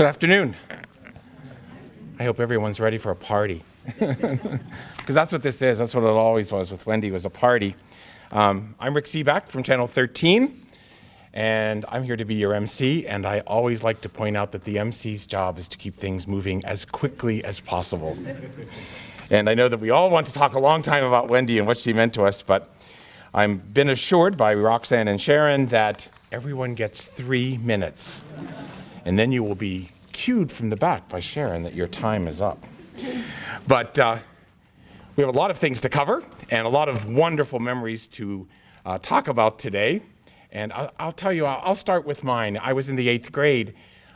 Good afternoon. I hope everyone's ready for a party. Because that's what this is. That's what it always was with Wendy, was a party. I'm Rick Sebak from Channel 13, and I'm here to be your MC, and I always like to point out that the MC's job is to keep things moving as quickly as possible. And I know that we all want to talk a long time about Wendy and what she meant to us, but I've been assured by Roxanne and Sharon that everyone gets 3 minutes. And then you will be cued from the back by Sharon that your time is up. But we have a lot of things to cover and a lot of wonderful memories to talk about today. And I'll tell you, I'll start with mine. I was in the 8th grade.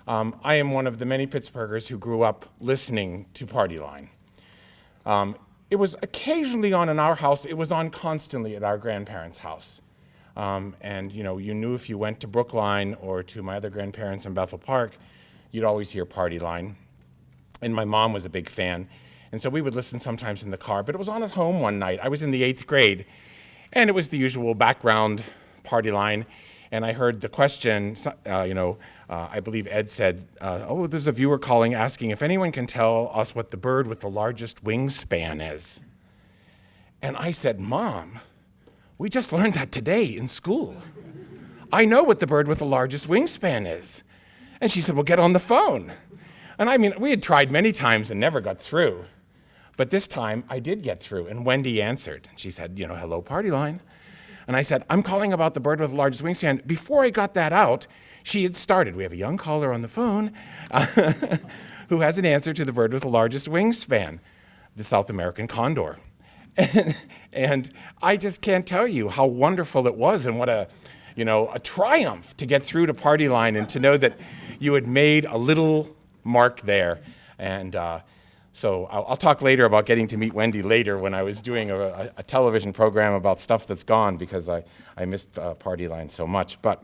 I am one of the many Pittsburghers who grew up listening to Party Line. It was occasionally on in our house. It was on constantly at our grandparents' house. And you knew if you went to Brookline or to my other grandparents in Bethel Park, you'd always hear Party Line. And my mom was a big fan. And so we would listen sometimes in the car, but it was on at home one night. I was in the 8th grade, and it was the usual background Party Line. And I heard the question, I believe Ed said, there's a viewer calling asking if anyone can tell us what the bird with the largest wingspan is. And I said, Mom, we just learned that today in school. I know what the bird with the largest wingspan is. And she said, well, get on the phone. And I mean, we had tried many times and never got through. But this time I did get through, and Wendy answered. She said, hello, Party Line. And I said, I'm calling about the bird with the largest wingspan. Before I got that out, she had started. We have a young caller on the phone who has an answer to the bird with the largest wingspan, the South American condor. And I just can't tell you how wonderful it was and what a triumph to get through to Party Line and to know that you had made a little mark there. And so I'll talk later about getting to meet Wendy later when I was doing a television program about stuff that's gone because I missed Party Line so much. But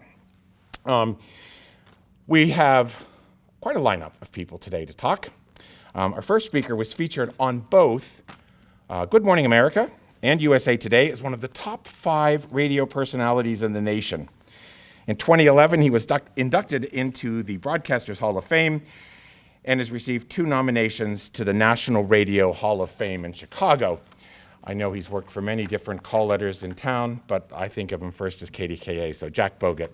we have quite a lineup of people today to talk. Our first speaker was featured on both Good Morning America and USA Today as one of the top 5 radio personalities in the nation. In 2011, he was inducted into the Broadcasters Hall of Fame and has received 2 nominations to the National Radio Hall of Fame in Chicago. I know he's worked for many different call letters in town, but I think of him first as KDKA, so Jack Bogut.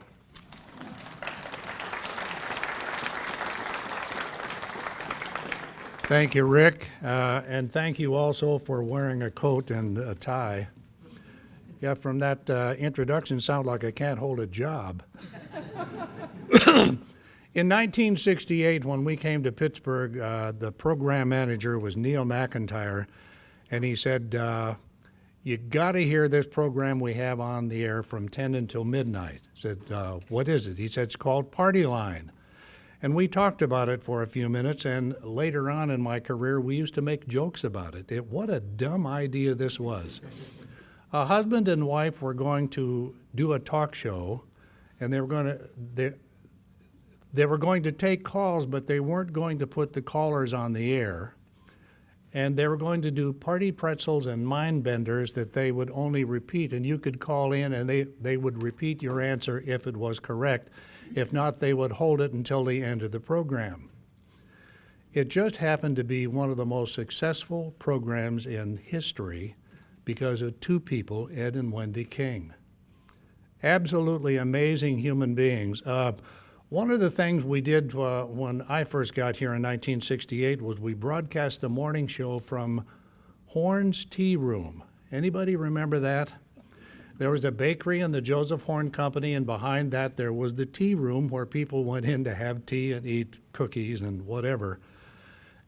Thank you, Rick, and thank you also for wearing a coat and a tie. Yeah, from that introduction, sound like I can't hold a job. In 1968, when we came to Pittsburgh, the program manager was Neil McIntyre, and he said, "You got to hear this program we have on the air from 10 until midnight." I said, "What is it?" He said, "It's called Party Line." And we talked about it for a few minutes, and later on in my career, we used to make jokes about it. What a dumb idea this was. A husband and wife were going to do a talk show, and they were going to take calls, but they weren't going to put the callers on the air. And they were going to do party pretzels and mind benders that they would only repeat, and you could call in and they would repeat your answer if it was correct. If not, they would hold it until the end of the program. It just happened to be one of the most successful programs in history because of two people, Ed and Wendy King. Absolutely amazing human beings. One of the things we did when I first got here in 1968 was we broadcast a morning show from Horn's Tea Room. Anybody remember that? There was a bakery in the Joseph Horn Company, and behind that there was the tea room where people went in to have tea and eat cookies and whatever.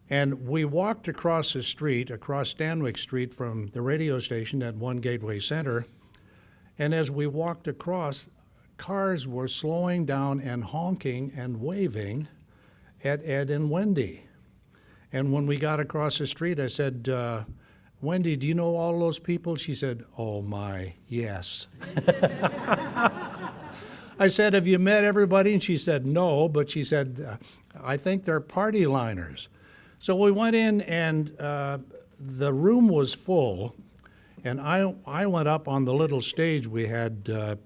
And we walked across the street, across Stanwyck Street from the radio station at One Gateway Center, and as we walked across, cars were slowing down and honking and waving at Ed and Wendy. And when we got across the street, I said, "Wendy, do you know all those people?" She said, "Oh my, yes." I said, "Have you met everybody?" And she said, "No," but she said, "I think they're party liners." So we went in, and the room was full, and I went up on the little stage we had,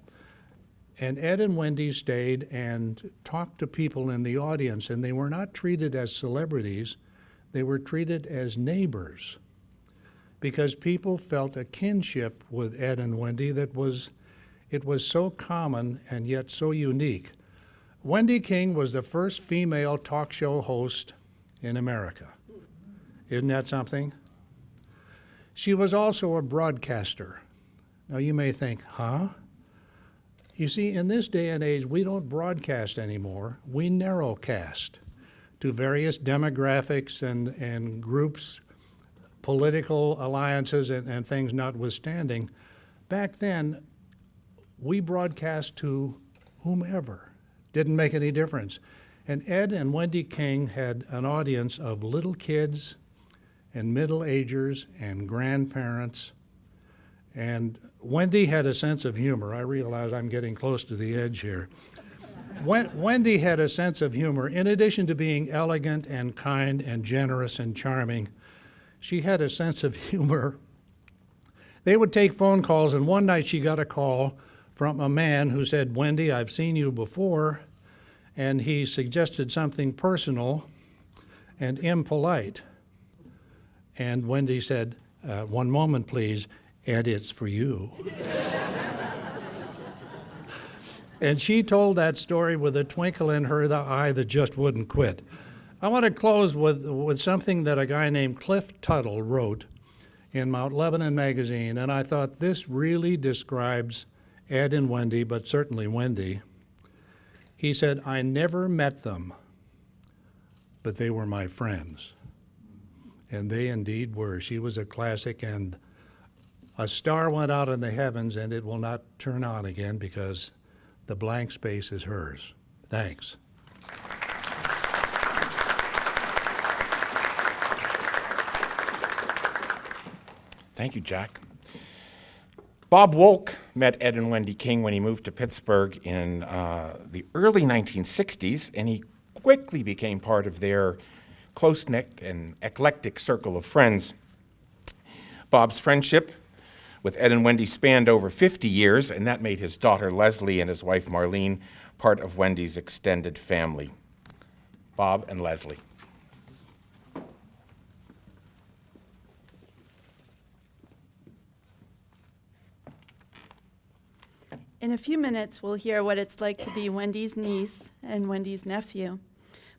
and Ed and Wendy stayed and talked to people in the audience, and they were not treated as celebrities, they were treated as neighbors, because people felt a kinship with Ed and Wendy it was so common and yet so unique. Wendy King was the first female talk show host in America. Isn't that something? She was also a broadcaster. Now you may think, huh? You see, in this day and age, we don't broadcast anymore. We narrowcast to various demographics and groups, political alliances and things notwithstanding. Back then, we broadcast to whomever. Didn't make any difference. And Ed and Wendy King had an audience of little kids and middle-agers and grandparents. And Wendy had a sense of humor. I realize I'm getting close to the edge here. Wendy had a sense of humor. In addition to being elegant and kind and generous and charming, she had a sense of humor. They would take phone calls, and one night she got a call from a man who said, "Wendy, I've seen you before," and he suggested something personal and impolite. And Wendy said, "One moment, please. Ed, it's for you." And she told that story with a twinkle in her eye that just wouldn't quit. I want to close with something that a guy named Cliff Tuttle wrote in Mount Lebanon magazine, and I thought this really describes Ed and Wendy, but certainly Wendy. He said, "I never met them, but they were my friends." And they indeed were. She was a classic, and a star went out in the heavens, and it will not turn on again because the blank space is hers. Thanks. Thank you, Jack. Bob Wolk met Ed and Wendy King when he moved to Pittsburgh in the early 1960s, and he quickly became part of their close-knit and eclectic circle of friends. Bob's friendship with Ed and Wendy spanned over 50 years, and that made his daughter Leslie and his wife Marlene part of Wendy's extended family. Bob and Leslie. In a few minutes, we'll hear what it's like to be Wendy's niece and Wendy's nephew.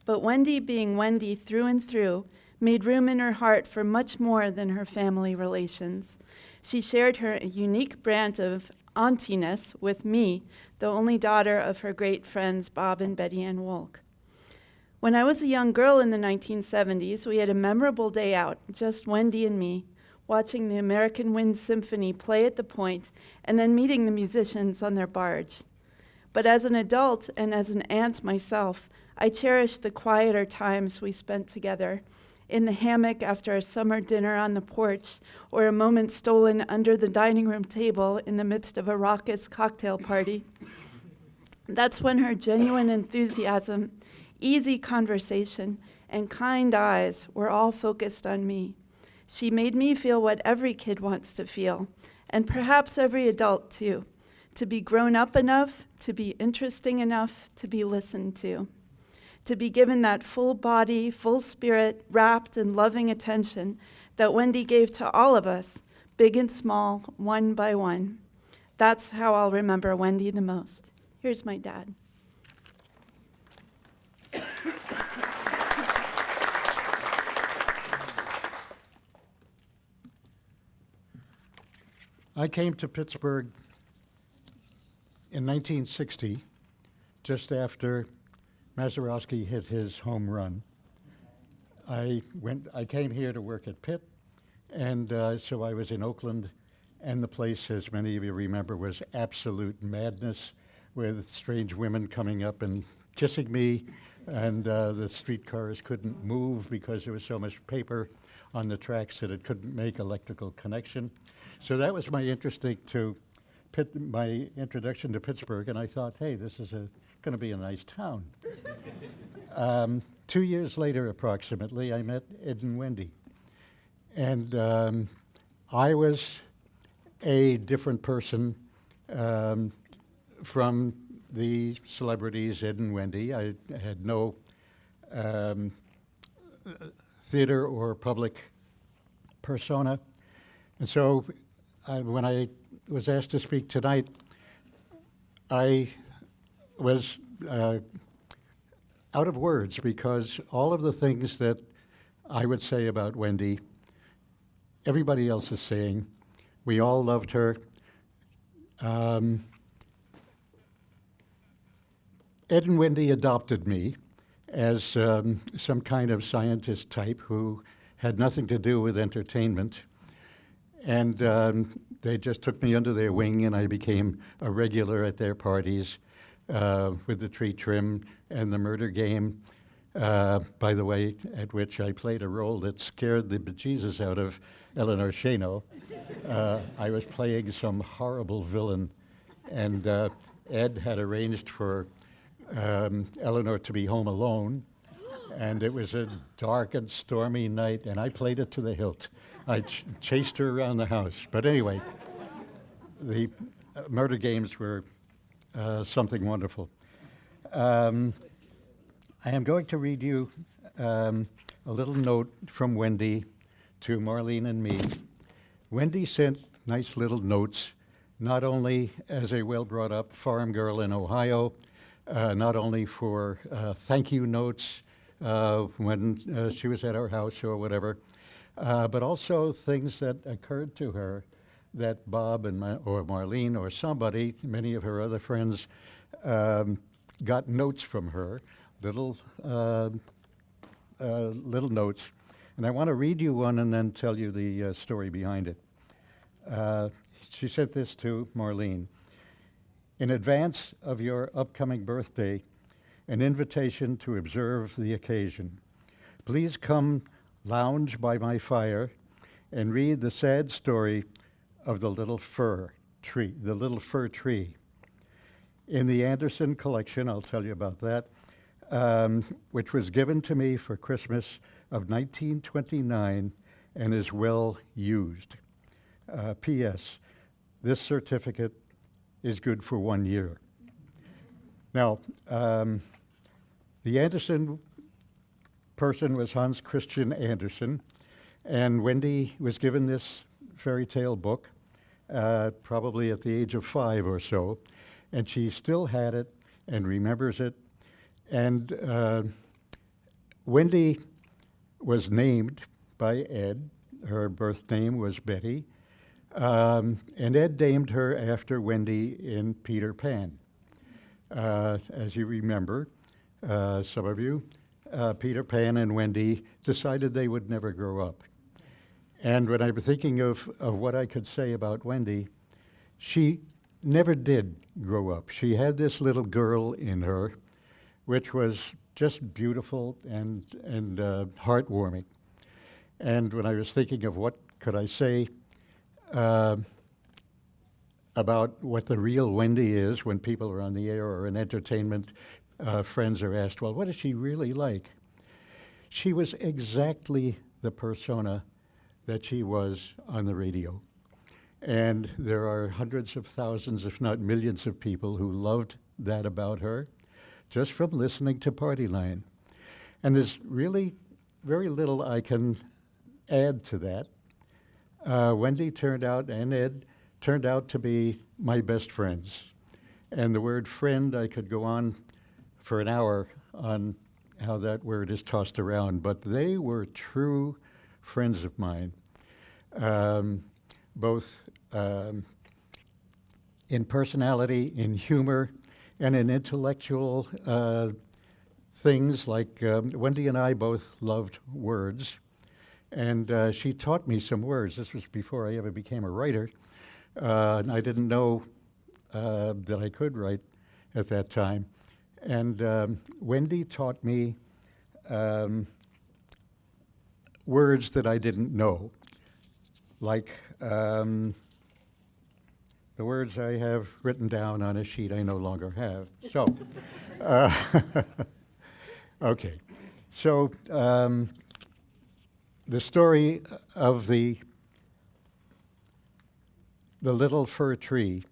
But Wendy, being Wendy through and through, made room in her heart for much more than her family relations. She shared her unique brand of auntiness with me, the only daughter of her great friends Bob and Betty Ann Wolk. When I was a young girl in the 1970s, we had a memorable day out, just Wendy and me. watching the American Wind Symphony play at the point, and then meeting the musicians on their barge. But as an adult and as an aunt myself, I cherish the quieter times we spent together, in the hammock after a summer dinner on the porch, or a moment stolen under the dining room table in the midst of a raucous cocktail party. That's when her genuine enthusiasm, easy conversation, and kind eyes were all focused on me. She made me feel what every kid wants to feel, and perhaps every adult too, to be grown up enough, to be interesting enough, to be listened to be given that full body, full spirit, rapt and loving attention that Wendy gave to all of us, big and small, one by one. That's how I'll remember Wendy the most. Here's my dad. I came to Pittsburgh in 1960, just after Mazeroski hit his home run. I came here to work at Pitt, and so I was in Oakland, and the place, as many of you remember, was absolute madness, with strange women coming up and kissing me, and the streetcars couldn't move because there was so much paper on the tracks that it couldn't make electrical connection. So that was my introduction to Pittsburgh, and I thought, hey, this is going to be a nice town. 2 years later, approximately, I met Ed and Wendy. And I was a different person from the celebrities, Ed and Wendy. I had no theater or public persona. And so when I was asked to speak tonight, I was out of words, because all of the things that I would say about Wendy, everybody else is saying. We all loved her. Ed and Wendy adopted me as some kind of scientist type who had nothing to do with entertainment. And they just took me under their wing, and I became a regular at their parties with the tree trim and the murder game, by the way, at which I played a role that scared the bejesus out of Eleanor Shano. I was playing some horrible villain, and Ed had arranged for Eleanor to be home alone, and it was a dark and stormy night, and I played it to the hilt. I chased her around the house. But anyway, the murder games were something wonderful. I am going to read you a little note from Wendy to Marlene and me. Wendy sent nice little notes, not only as a well-brought-up farm girl in Ohio, not only for thank you notes when she was at our house or whatever, but also things that occurred to her that Bob and or Marlene or somebody, many of her other friends, got notes from her, little notes. And I want to read you one and then tell you the story behind it. She sent this to Marlene. In advance of your upcoming birthday, an invitation to observe the occasion. Please come lounge by my fire and read the sad story of the little fir tree. In the Anderson collection, I'll tell you about that, which was given to me for Christmas of 1929 and is well used. P.S. This certificate is good for 1 year. Now, the Anderson person was Hans Christian Andersen, and Wendy was given this fairy tale book, probably at the age of 5 or so, and she still had it and remembers it. And Wendy was named by Ed. Her birth name was Betty, and Ed named her after Wendy in Peter Pan. As you remember, some of you, Peter Pan and Wendy decided they would never grow up. And when I'm thinking of what I could say about Wendy, she never did grow up. She had this little girl in her, which was just beautiful and heartwarming. And when I was thinking of what could I say about what the real Wendy is when people are on the air or in entertainment, friends are asked, well, what is she really like? She was exactly the persona that she was on the radio. And there are hundreds of thousands, if not millions of people who loved that about her just from listening to Party Line. And there's really very little I can add to that. Wendy and Ed turned out to be my best friends. And the word friend, I could go on for an hour on how that word is tossed around, but they were true friends of mine, both in personality, in humor, and in intellectual things like Wendy and I both loved words. And she taught me some words. This was before I ever became a writer. And I didn't know that I could write at that time. And Wendy taught me words that I didn't know, like the words I have written down on a sheet I no longer have. So, okay. So the story of the Little Fir Tree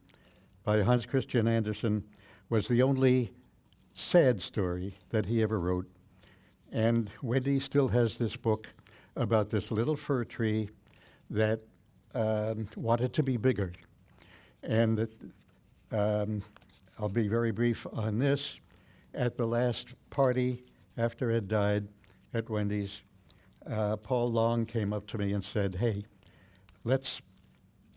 by Hans Christian Andersen was the only sad story that he ever wrote. And Wendy still has this book about this little fir tree that wanted to be bigger. And I'll be very brief on this. At the last party after Ed died at Wendy's, Paul Long came up to me and said, hey, let's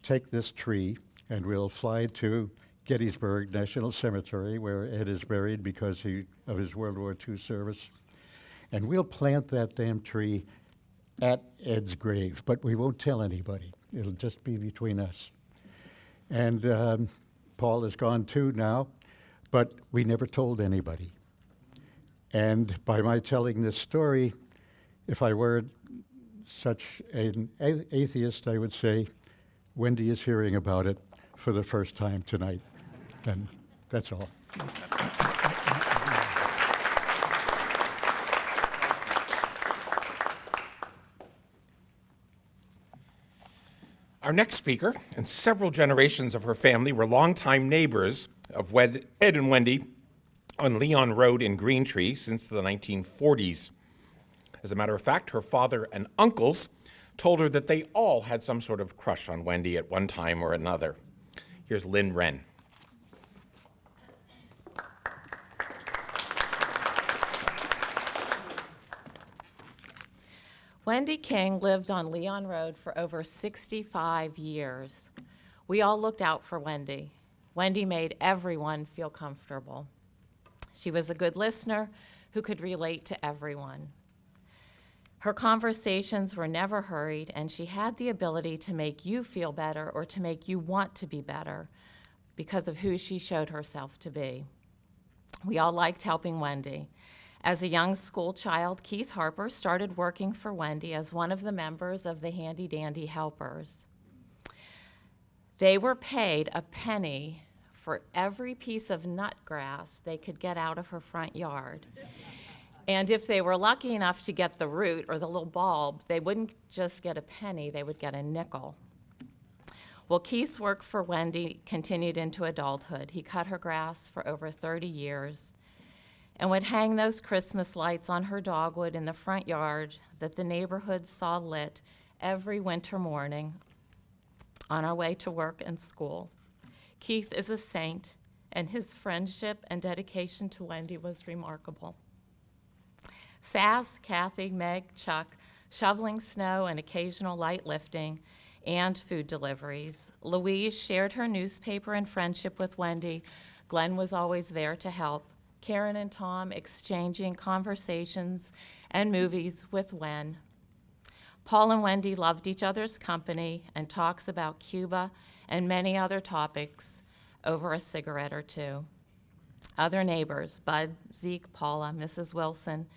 take this tree and we'll fly to Gettysburg National Cemetery, where Ed is buried because of his World War II service. And we'll plant that damn tree at Ed's grave, but we won't tell anybody. It'll just be between us. And Paul is gone too now, but we never told anybody. And by my telling this story, if I were such an atheist, I would say, Wendy is hearing about it for the first time tonight. And that's all. Our next speaker and several generations of her family were longtime neighbors of Ed and Wendy on Leon Road in Greentree since the 1940s. As a matter of fact, her father and uncles told her that they all had some sort of crush on Wendy at one time or another. Here's Lynn Wren. Wendy King lived on Leon Road for over 65 years. We all looked out for Wendy. Wendy made everyone feel comfortable. She was a good listener who could relate to everyone. Her conversations were never hurried, and she had the ability to make you feel better or to make you want to be better because of who she showed herself to be. We all liked helping Wendy. As a young school child, Keith Harper started working for Wendy as one of the members of the Handy Dandy Helpers. They were paid a penny for every piece of nut grass they could get out of her front yard. And if they were lucky enough to get the root or the little bulb, they wouldn't just get a penny, they would get a nickel. Well, Keith's work for Wendy continued into adulthood. He cut her grass for over 30 years and would hang those Christmas lights on her dogwood in the front yard that the neighborhood saw lit every winter morning on our way to work and school. Keith is a saint, and his friendship and dedication to Wendy was remarkable. Sass, Kathy, Meg, Chuck, shoveling snow and occasional light lifting, and food deliveries. Louise shared her newspaper and friendship with Wendy. Glenn was always there to help. Karen and Tom exchanging conversations and movies with Wen. Paul and Wendy loved each other's company and talks about Cuba and many other topics over a cigarette or two. Other neighbors, Bud, Zeke, Paula, Mrs. Wilson,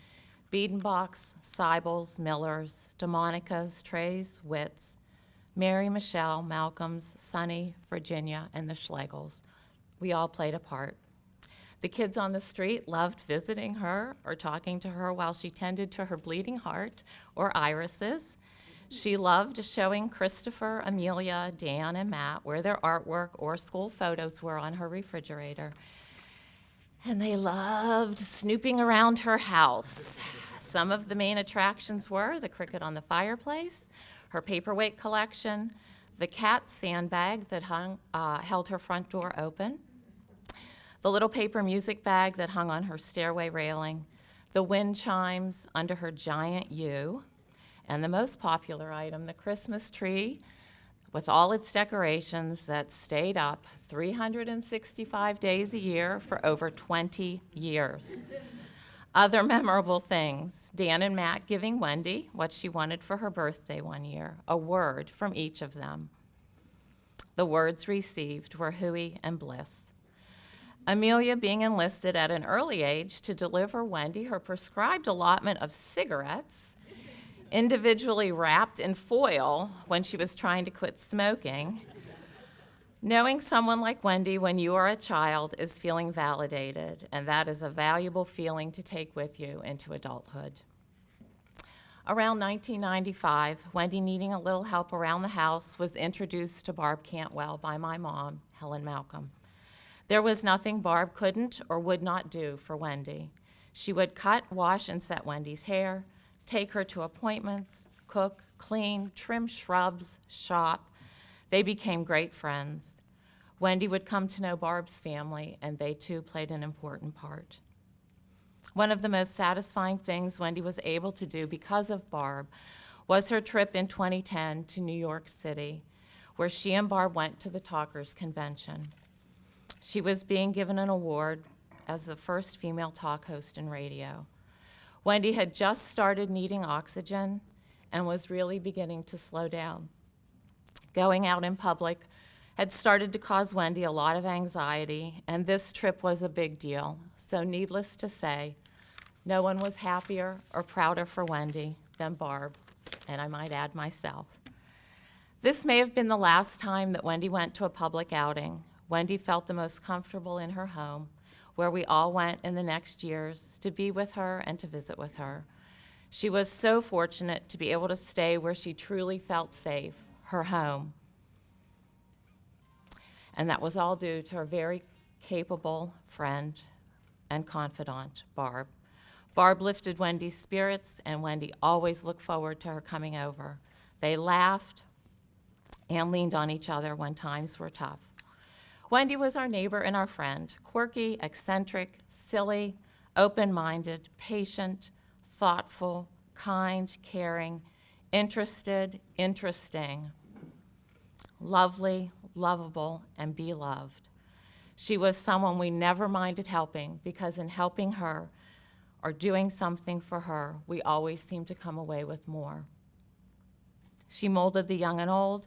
Biedenbachs, Seibels, Millers, DeMonica's, Trays, Witts, Mary, Michelle, Malcolms, Sonny, Virginia, and the Schlegels. We all played a part. The kids on the street loved visiting her or talking to her while she tended to her bleeding heart or irises. She loved showing Christopher, Amelia, Dan, and Matt where their artwork or school photos were on her refrigerator. And they loved snooping around her house. Some of the main attractions were the cricket on the fireplace, her paperweight collection, the cat sandbag that held her front door open, the little paper music bag that hung on her stairway railing, the wind chimes under her giant U, and the most popular item, the Christmas tree with all its decorations that stayed up 365 days a year for over 20 years. Other memorable things, Dan and Matt giving Wendy what she wanted for her birthday one year, a word from each of them. The words received were hooey and bliss. Amelia being enlisted at an early age to deliver Wendy her prescribed allotment of cigarettes, individually wrapped in foil when she was trying to quit smoking. Knowing someone like Wendy when you are a child is feeling validated, and that is a valuable feeling to take with you into adulthood. Around 1995, Wendy, needing a little help around the house, was introduced to Barb Cantwell by my mom, Helen Malcolm. There was nothing Barb couldn't or would not do for Wendy. She would cut, wash, and set Wendy's hair, take her to appointments, cook, clean, trim shrubs, shop. They became great friends. Wendy would come to know Barb's family, and they too played an important part. One of the most satisfying things Wendy was able to do because of Barb was her trip in 2010 to New York City, where she and Barb went to the Talkers Convention. She was being given an award as the first female talk host in radio. Wendy had just started needing oxygen and was really beginning to slow down. Going out in public had started to cause Wendy a lot of anxiety, and this trip was a big deal. So needless to say, no one was happier or prouder for Wendy than Barb, and I might add myself. This may have been the last time that Wendy went to a public outing. Wendy felt the most comfortable in her home, where we all went in the next years to be with her and to visit with her. She was so fortunate to be able to stay where she truly felt safe, her home. And that was all due to her very capable friend and confidant, Barb. Barb lifted Wendy's spirits, and Wendy always looked forward to her coming over. They laughed and leaned on each other when times were tough. Wendy was our neighbor and our friend, quirky, eccentric, silly, open-minded, patient, thoughtful, kind, caring, interested, interesting, lovely, lovable, and beloved. She was someone we never minded helping, because in helping her or doing something for her, we always seemed to come away with more. She molded the young and old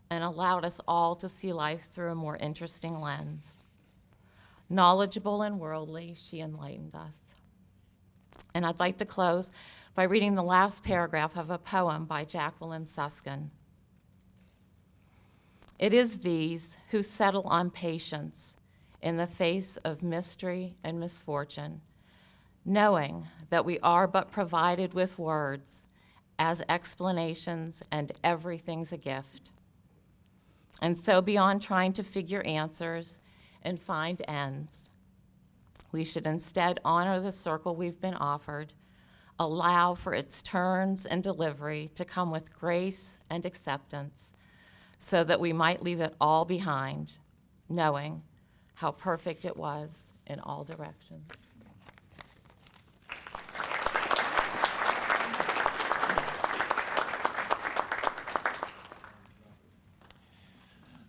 and allowed us all to see life through a more interesting lens. Knowledgeable and worldly, she enlightened us. And I'd like to close by reading the last paragraph of a poem by Jacqueline Suskin. It is these who settle on patience in the face of mystery and misfortune, knowing that we are but provided with words as explanations and everything's a gift. And so beyond trying to figure answers and find ends, we should instead honor the circle we've been offered, allow for its turns and delivery to come with grace and acceptance, so that we might leave it all behind, knowing how perfect it was in all directions.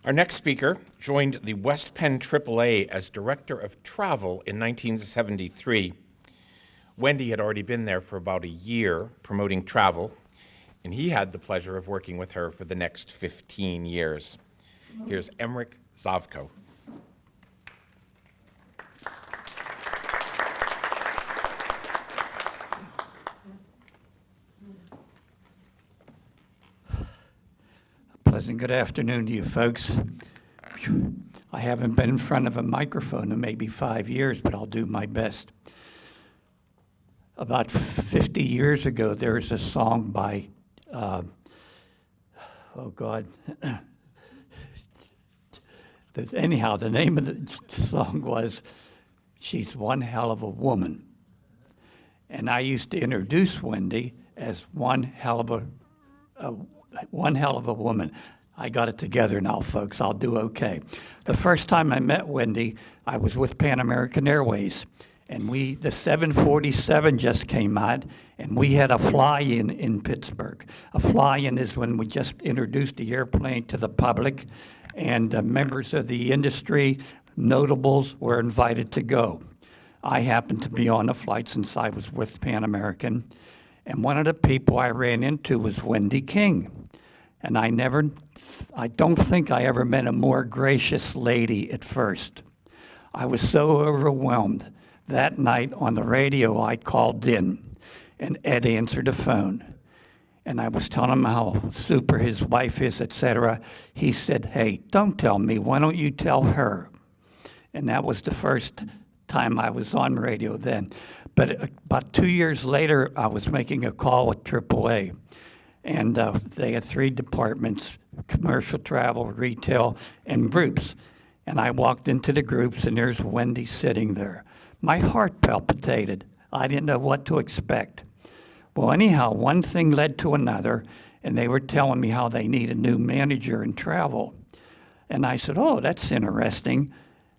Our next speaker joined the West Penn AAA as Director of Travel in 1973. Wendy had already been there for about a year promoting travel, and he had the pleasure of working with her for the next 15 years. Here's Emcee Zavko. Pleasant good afternoon to you folks. I haven't been in front of a microphone in maybe 5 years, but I'll do my best. About 50 years ago, there was a song by, anyhow, the name of the song was She's One Hell of a Woman. And I used to introduce Wendy as one hell of a woman. I got it together now, folks. I'll do okay. The first time I met Wendy, I was with Pan American Airways, and the 747 just came out, and we had a fly-in in Pittsburgh. A fly-in is when we just introduced the airplane to the public, and members of the industry, notables, were invited to go. I happened to be on the flight since I was with Pan American, and one of the people I ran into was Wendy King. And I don't think I ever met a more gracious lady at first. I was so overwhelmed. That night on the radio, I called in, and Ed answered the phone. And I was telling him how super his wife is, etc. He said, "Hey, don't tell me. Why don't you tell her?" And that was the first time I was on radio then. But about 2 years later, I was making a call with AAA. And they had 3 departments: commercial travel, retail, and groups. And I walked into the groups, and there's Wendy sitting there. My heart palpitated. I didn't know what to expect. Well, anyhow, one thing led to another, and they were telling me how they need a new manager in travel. And I said, "Oh, that's interesting."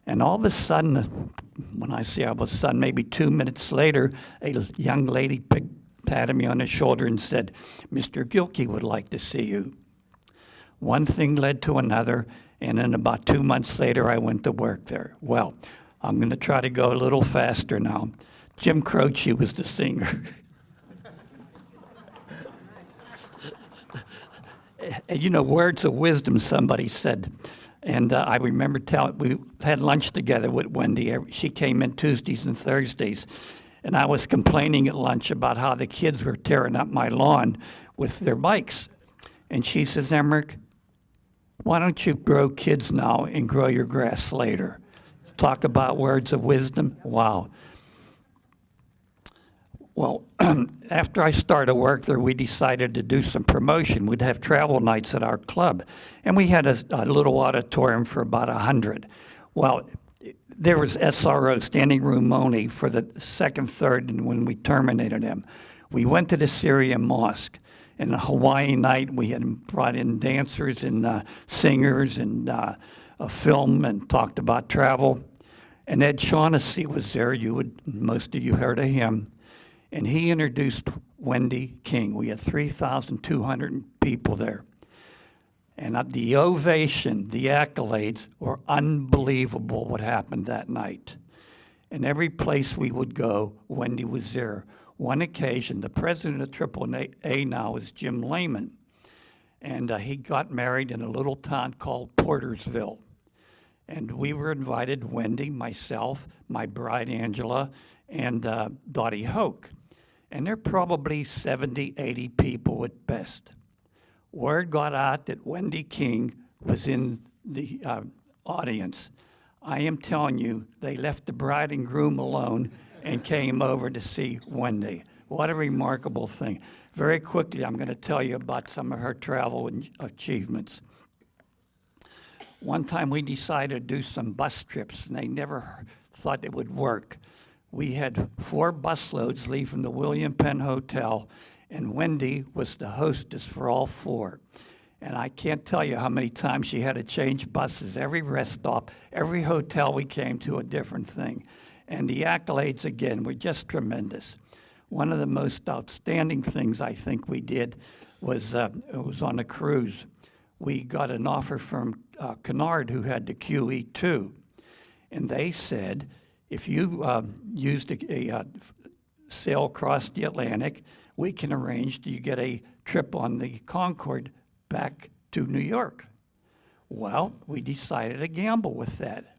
And all of a sudden, when I say all of a sudden, maybe 2 minutes later, a young lady patted me on the shoulder and said, "Mr. Gilkey would like to see you." One thing led to another, and then about 2 months later, I went to work there. Well, I'm going to try to go a little faster now. Jim Croce was the singer. And you know, words of wisdom, somebody said. And I remember we had lunch together with Wendy. She came in Tuesdays and Thursdays. And I was complaining at lunch about how the kids were tearing up my lawn with their bikes. And she says, "Emcee, why don't you grow kids now and grow your grass later?" Talk about words of wisdom. Wow. Well, after I started work there, we decided to do some promotion. We'd have travel nights at our club. And we had a little auditorium for about 100. Well, there was SRO, standing room only, for the second, third, and when we terminated them. We went to the Syrian mosque. And a Hawaiian night, we had brought in dancers and singers and a film and talked about travel. And Ed Shaughnessy was there. Most of you heard of him. And he introduced Wendy King. We had 3,200 people there. And the ovation, the accolades were unbelievable what happened that night. And every place we would go, Wendy was there. One occasion, the president of AAA now is Jim Lehman. And he got married in a little town called Portersville. And we were invited, Wendy, myself, my bride Angela, and Dottie Hoke. And there are probably 70, 80 people at best. Word got out that Wendy King was in the audience. I am telling you, they left the bride and groom alone and came over to see Wendy. What a remarkable thing. Very quickly, I'm going to tell you about some of her travel achievements. One time we decided to do some bus trips, and they never thought it would work. We had 4 busloads leaving the William Penn Hotel, and Wendy was the hostess for all 4. And I can't tell you how many times she had to change buses, every rest stop, every hotel we came to, a different thing. And the accolades, again, were just tremendous. One of the most outstanding things I think we did was, it was on a cruise. We got an offer from Kennard, who had the QE2, and they said, if you used sail across the Atlantic, we can arrange you get a trip on the Concorde back to New York. Well, we decided to gamble with that.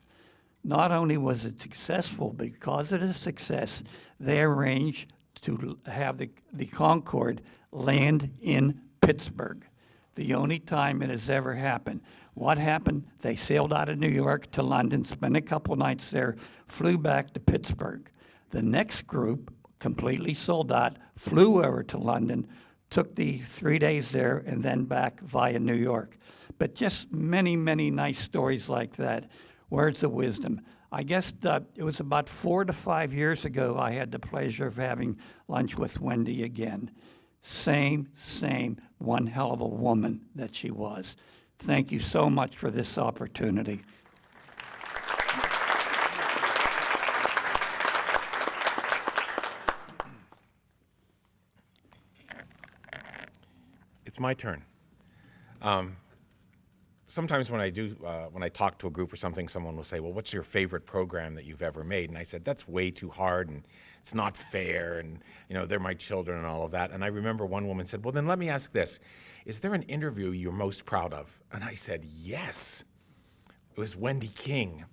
Not only was it successful, but because of the success, they arranged to have the Concorde land in Pittsburgh. The only time it has ever happened. What happened? They sailed out of New York to London, spent a couple nights there, flew back to Pittsburgh. The next group, completely sold out, flew over to London, took the 3 days there, and then back via New York. But just many, many nice stories like that. Words of wisdom. I guess it was about 4 to 5 years ago I had the pleasure of having lunch with Wendy again. Same, one hell of a woman that she was. Thank you so much for this opportunity. It's my turn. Sometimes when I talk to a group or something, someone will say, well, what's your favorite program that you've ever made? And I said, that's way too hard, and it's not fair, and they're my children and all of that. And I remember one woman said, well, then let me ask this. Is there an interview you're most proud of? And I said, yes. It was Wendy King,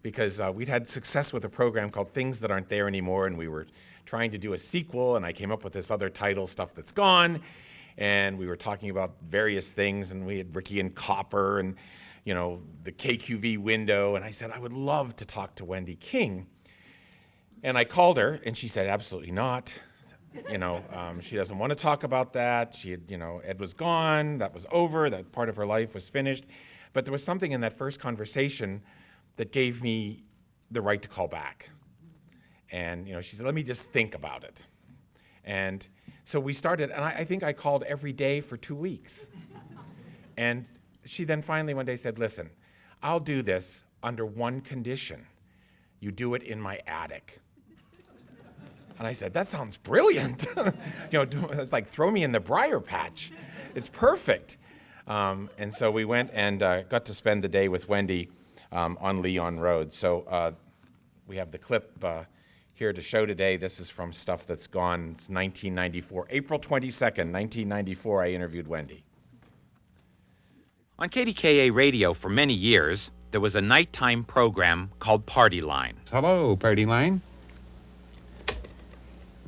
because we'd had success with a program called Things That Aren't There Anymore, and we were trying to do a sequel, and I came up with this other title, Stuff That's Gone. And we were talking about various things, and we had Ricky and Copper and, the KQV window. And I said, I would love to talk to Wendy King. And I called her, and she said, absolutely not. She doesn't want to talk about that. She had, Ed was gone. That was over. That part of her life was finished. But there was something in that first conversation that gave me the right to call back. And, she said, let me just think about it. And so we started, and I think I called every day for 2 weeks. And she then finally one day said, listen, I'll do this under one condition. You do it in my attic. And I said, that sounds brilliant. It's like throw me in the briar patch. It's perfect. And so we went and got to spend the day with Wendy on Leon Road. So we have the clip here to show today. This is from Stuff That's Gone. It's 1994. April 22nd, 1994, I interviewed Wendy. On KDKA radio for many years, there was a nighttime program called Party Line. Hello, Party Line.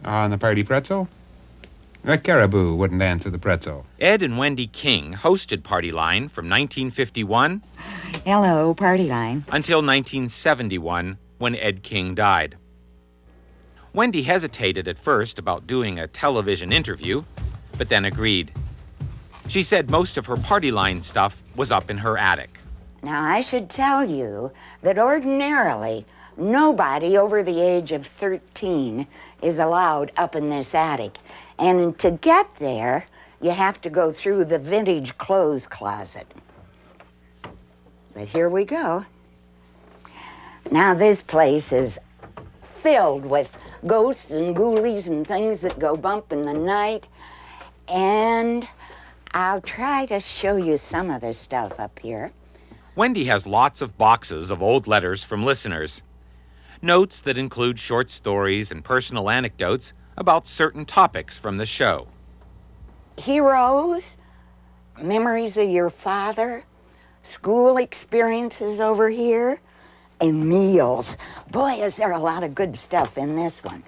On the Party Pretzel? A caribou wouldn't answer the pretzel. Ed and Wendy King hosted Party Line from 1951 Hello, Party Line. until 1971, when Ed King died. Wendy hesitated at first about doing a television interview, but then agreed. She said most of her Party Line stuff was up in her attic. Now, I should tell you that ordinarily, nobody over the age of 13 is allowed up in this attic. And to get there, you have to go through the vintage clothes closet. But here we go. Now, this place is filled with ghosts and ghoulies and things that go bump in the night. And I'll try to show you some of the stuff up here. Wendy has lots of boxes of old letters from listeners. Notes that include short stories and personal anecdotes about certain topics from the show. Heroes, memories of your father, school experiences over here, and meals. Boy, is there a lot of good stuff in this one.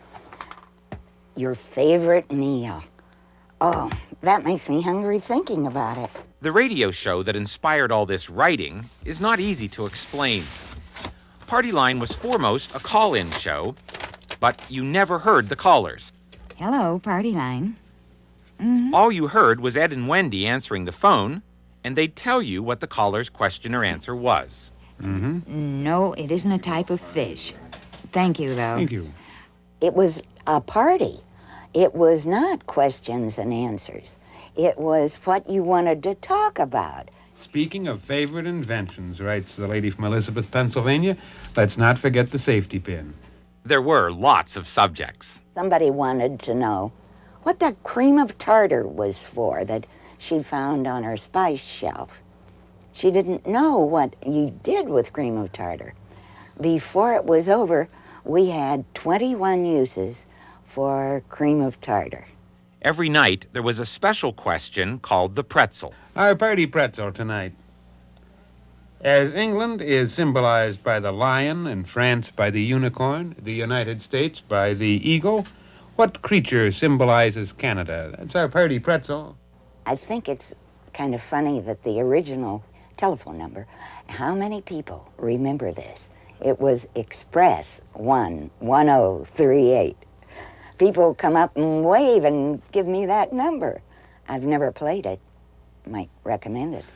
Your favorite meal. Oh, that makes me hungry thinking about it. The radio show that inspired all this writing is not easy to explain. Party Line was foremost a call-in show, but you never heard the callers. Hello, Party Line. All you heard was Ed and Wendy answering the phone, and they'd tell you what the caller's question or answer was. No, it isn't a type of fish. Thank you, though. Thank you. It was a party. It was not questions and answers. It was what you wanted to talk about. Speaking of favorite inventions, writes the lady from Elizabeth, Pennsylvania, let's not forget the safety pin. There were lots of subjects. Somebody wanted to know what that cream of tartar was for that she found on her spice shelf. She didn't know what you did with cream of tartar. Before it was over, we had 21 uses for cream of tartar. Every night, there was a special question called the pretzel. Our party pretzel tonight. As England is symbolized by the lion and France by the unicorn, the United States by the eagle, what creature symbolizes Canada? That's our party pretzel. I think it's kind of funny that the original telephone number, how many people remember this? It was Express 11038. People come up and wave and give me that number. I've never played it. Might recommend it.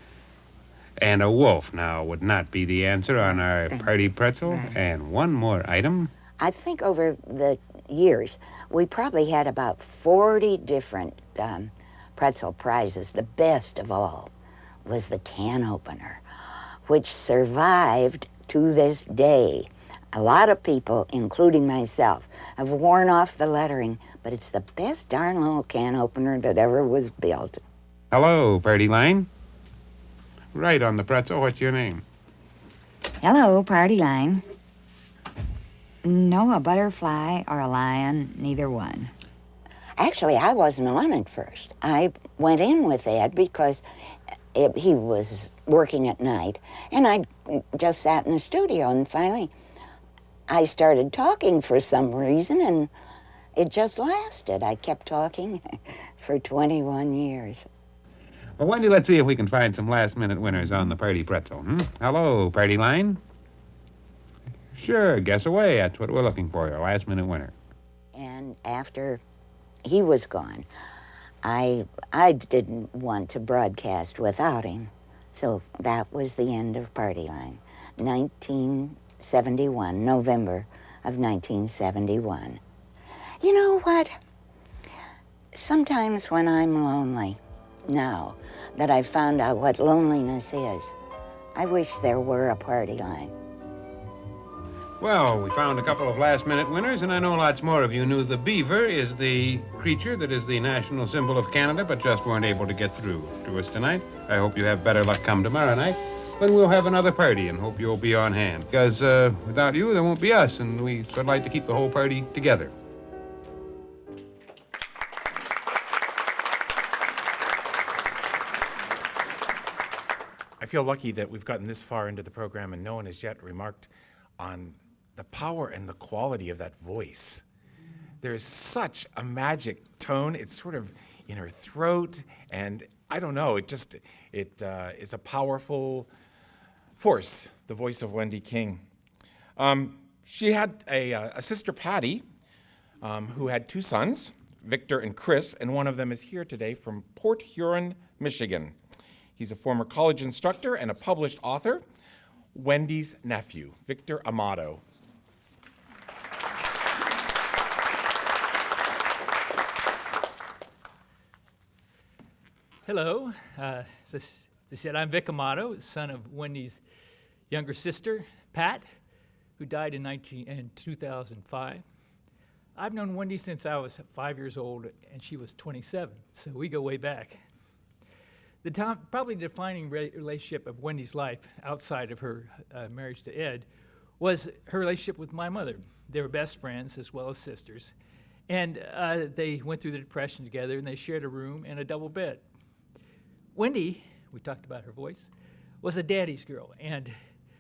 And a wolf now would not be the answer on our party pretzel. And one more item. I think over the years, we probably had about 40 different pretzel prizes. The best of all was the can opener, which survived to this day. A lot of people, including myself, have worn off the lettering, but it's the best darn little can opener that ever was built. Hello, party line. Right on the pretzel. What's your name? Hello, party line. No, a butterfly or a lion, neither one. Actually, I wasn't on it first. I went in with Ed because he was working at night, and I just sat in the studio, and finally I started talking for some reason, and it just lasted. I kept talking for 21 years. Well, Wendy, let's see if we can find some last-minute winners on the party pretzel. Hello, party line. Sure, guess away. That's what we're looking for, a last-minute winner. And after he was gone, I didn't want to broadcast without him, so that was the end of Party Line. 1971, November of 1971. You know what? Sometimes when I'm lonely, now that I've found out what loneliness is, I wish there were a Party Line. Well, we found a couple of last-minute winners, and I know lots more of you knew the beaver is the creature that is the national symbol of Canada, but just weren't able to get through to us tonight. I hope you have better luck come tomorrow night, when we'll have another party, and hope you'll be on hand. Because without you, there won't be us, and we would like to keep the whole party together. I feel lucky that we've gotten this far into the program and no one has yet remarked on the power and the quality of that voice. There's such a magic tone. It's sort of in her throat, and I don't know, it's a powerful force, the voice of Wendy King. She had a sister, Patty, who had two sons, Victor and Chris, and one of them is here today from Port Huron, Michigan. He's a former college instructor and a published author. Wendy's nephew, Victor Amato. Hello. As they said, I'm Vic Amato, son of Wendy's younger sister, Pat, who died in 2005. I've known Wendy since I was 5 years old, and she was 27, so we go way back. The probably defining relationship of Wendy's life outside of her marriage to Ed was her relationship with my mother. They were best friends as well as sisters. And they went through the Depression together, and they shared a room and a double bed. Wendy, we talked about her voice, was a daddy's girl. And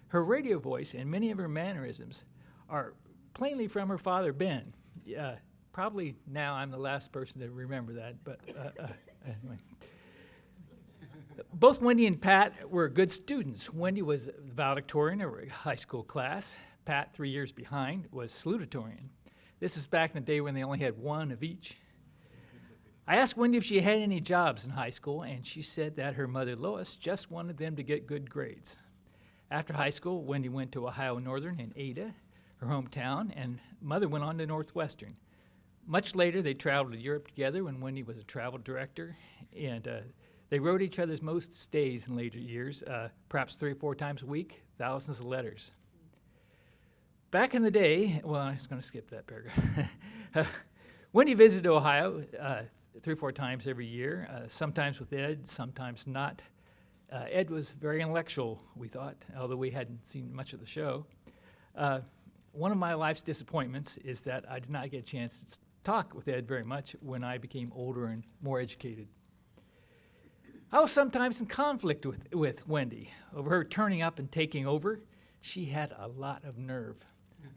her radio voice and many of her mannerisms are plainly from her father, Ben. Probably now I'm the last person to remember that, but anyway. Both Wendy and Pat were good students. Wendy was valedictorian of her high school class. Pat, 3 years behind, was salutatorian. This is back in the day when they only had one of each. I asked Wendy if she had any jobs in high school, and she said that her mother, Lois, just wanted them to get good grades. After high school, Wendy went to Ohio Northern in Ada, her hometown, and mother went on to Northwestern. Much later, they traveled to Europe together when Wendy was a travel director, and they wrote each other's most days in later years, perhaps 3 or 4 times a week, thousands of letters. Back in the day, well, I was going to skip that paragraph. Wendy visited Ohio 3 or 4 times every year, sometimes with Ed, sometimes not. Ed was very intellectual, we thought, although we hadn't seen much of the show. One of my life's disappointments is that I did not get a chance talk with Ed very much when I became older and more educated. I was sometimes in conflict with Wendy over her turning up and taking over. She had a lot of nerve.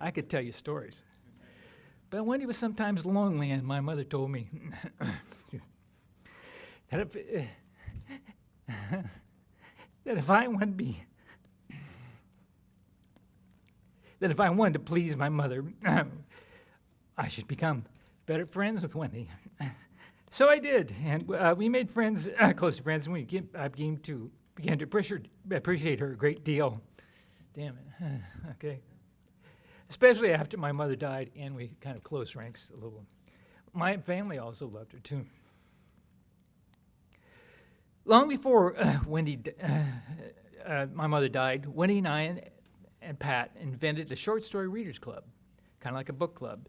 I could tell you stories. But Wendy was sometimes lonely, and my mother told me that if I wanted to please my mother, I should become better friends with Wendy. So I did, and we made friends, close friends, and I began to appreciate her a great deal. Damn it. Okay. Especially after my mother died, and we kind of close ranks a little. My family also loved her too. Long before my mother died, Wendy and I and Pat invented a short story readers club, kind of like a book club.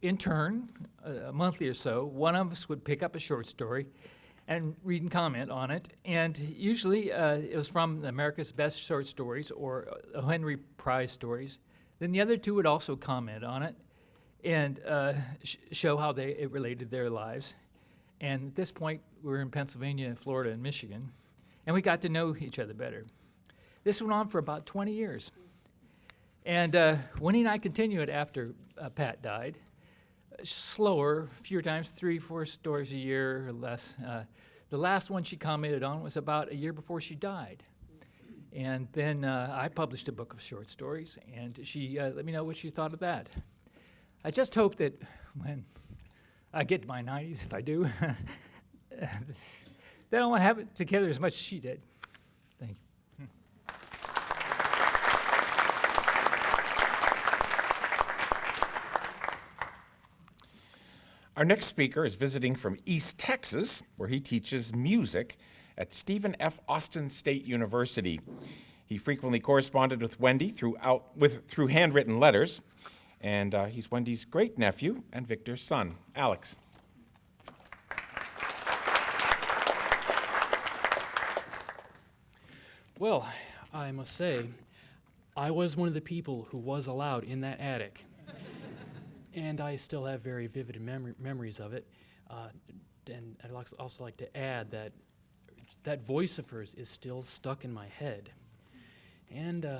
In turn, a monthly or so, one of us would pick up a short story and read and comment on it. And usually it was from America's Best Short Stories or Henry Prize stories. Then the other two would also comment on it and show how it related to their lives. And at this point, we were in Pennsylvania and Florida and Michigan, and we got to know each other better. This went on for about 20 years. And Wendy and I continued after Pat died. Slower, fewer times, 3-4 stories a year or less. The last one she commented on was about a year before she died. And then I published a book of short stories, and she let me know what she thought of that. I just hope that when I get to my 90s, if I do, that I won't have it together as much as she did. Thank you. Our next speaker is visiting from East Texas, where he teaches music at Stephen F. Austin State University. He frequently corresponded with Wendy through handwritten letters, and he's Wendy's great-nephew and Victor's son. Alex. Well, I must say, I was one of the people who was allowed in that attic. And I still have very vivid memories of it. And I'd also like to add that that voice of hers is still stuck in my head. And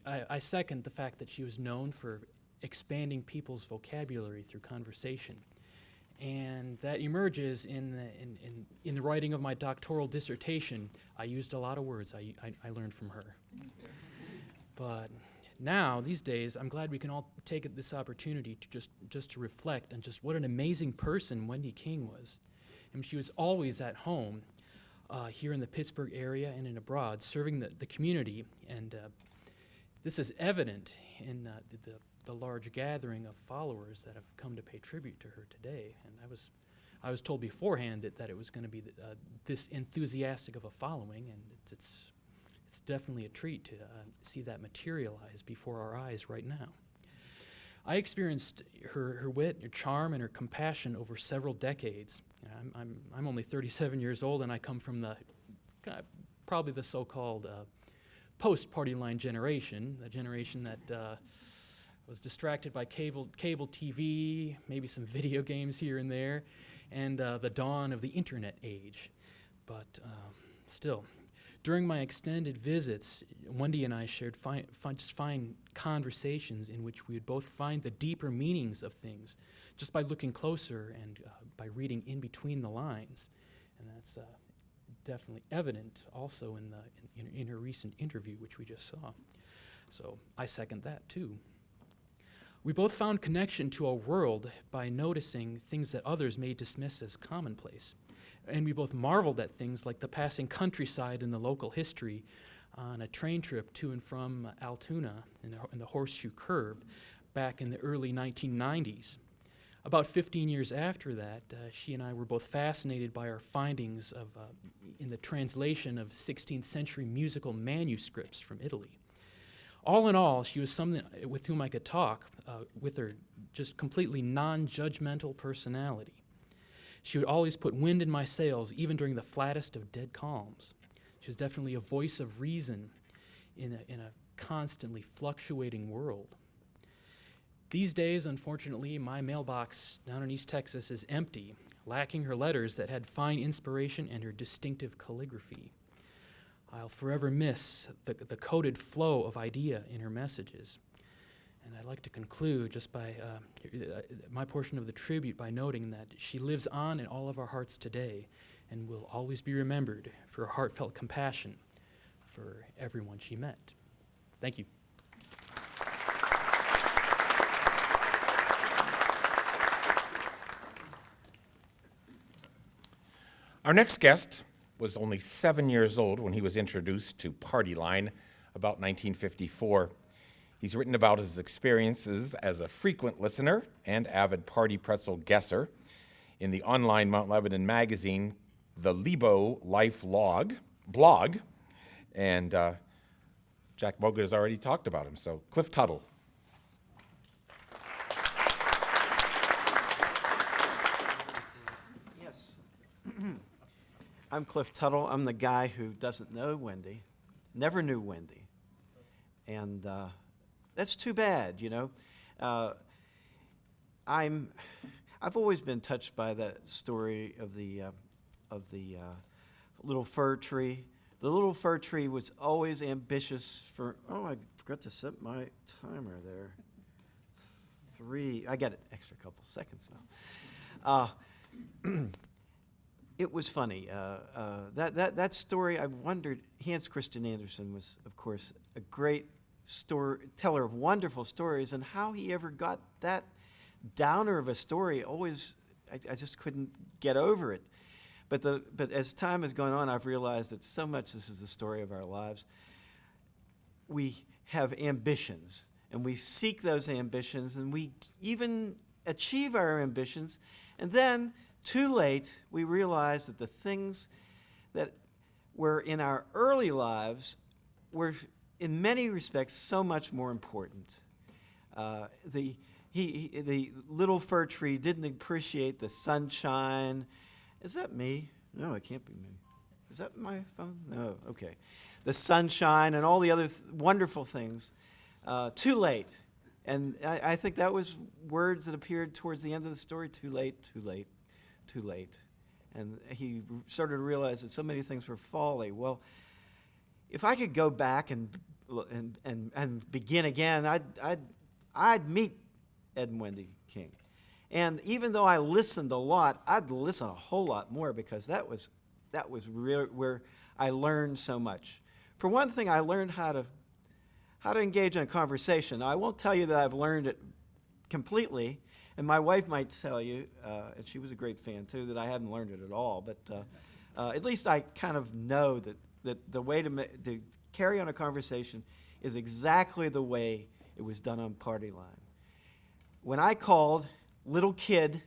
I second the fact that she was known for expanding people's vocabulary through conversation. And that emerges in the writing of my doctoral dissertation. I used a lot of words I learned from her. But now, these days, I'm glad we can all take this opportunity to just to reflect on just what an amazing person Wendy King was. And she was always at home here in the Pittsburgh area and in abroad, serving the community. And this is evident in the large gathering of followers that have come to pay tribute to her today. And I was told beforehand that it was going to be this enthusiastic of a following, and it's definitely a treat to see that materialize before our eyes right now. I experienced her wit, her charm, and her compassion over several decades. I'm only 37 years old, and I come from probably the so-called post-party line generation, the generation that was distracted by cable TV, maybe some video games here and there, and the dawn of the internet age. But still, during my extended visits, Wendy and I shared fine conversations in which we would both find the deeper meanings of things just by looking closer and by reading in between the lines. And that's definitely evident also in her recent interview, which we just saw. So I second that too. We both found connection to our world by noticing things that others may dismiss as commonplace. And we both marveled at things like the passing countryside and the local history on a train trip to and from Altoona in the Horseshoe Curve back in the early 1990s. About 15 years after that, she and I were both fascinated by our findings in the translation of 16th century musical manuscripts from Italy. All in all, she was someone with whom I could talk, with her just completely non-judgmental personality. She would always put wind in my sails, even during the flattest of dead calms. She was definitely a voice of reason in a constantly fluctuating world. These days, unfortunately, my mailbox down in East Texas is empty, lacking her letters that had fine inspiration and her distinctive calligraphy. I'll forever miss the coded flow of idea in her messages. And I'd like to conclude just by my portion of the tribute by noting that she lives on in all of our hearts today and will always be remembered for her heartfelt compassion for everyone she met. Thank you. Our next guest was only 7 years old when he was introduced to Party Line about 1954. He's written about his experiences as a frequent listener and avid party pretzel guesser in the online Mount Lebanon magazine, the Lebo Life blog, and Jack Bogut has already talked about him, so Cliff Tuttle. Yes. I'm Cliff Tuttle. I'm the guy who doesn't know Wendy, never knew Wendy, and that's too bad, you know. I've always been touched by that story of the little fir tree. The little fir tree was always ambitious for. Oh, I forgot to set my timer there. 3. I got an extra couple seconds now. It was funny. That story. I wondered. Hans Christian Andersen was, of course, a great teller of wonderful stories, and how he ever got that downer of a story, always, I just couldn't get over it. But as time has gone on, I've realized that so much this is the story of our lives. We have ambitions, and we seek those ambitions, and we even achieve our ambitions, and then, too late, we realize that the things that were in our early lives were in many respects so much more important. The little fir tree didn't appreciate the sunshine. Is that me? No, it can't be me. Is that my phone? No, okay. The sunshine and all the other wonderful things. Too late. And I think that was words that appeared towards the end of the story. Too late, too late, too late. And he started to realize that so many things were folly. Well, if I could go back and begin again, I'd meet Ed and Wendy King. And even though I listened a lot, I'd listen a whole lot more, because that was where I learned so much. For one thing, I learned how to engage in a conversation. Now, I won't tell you that I've learned it completely, and my wife might tell you, and she was a great fan too, that I hadn't learned it at all. But at least I kind of know that the way to carry on a conversation is exactly the way it was done on Party Line. When I called, little kid,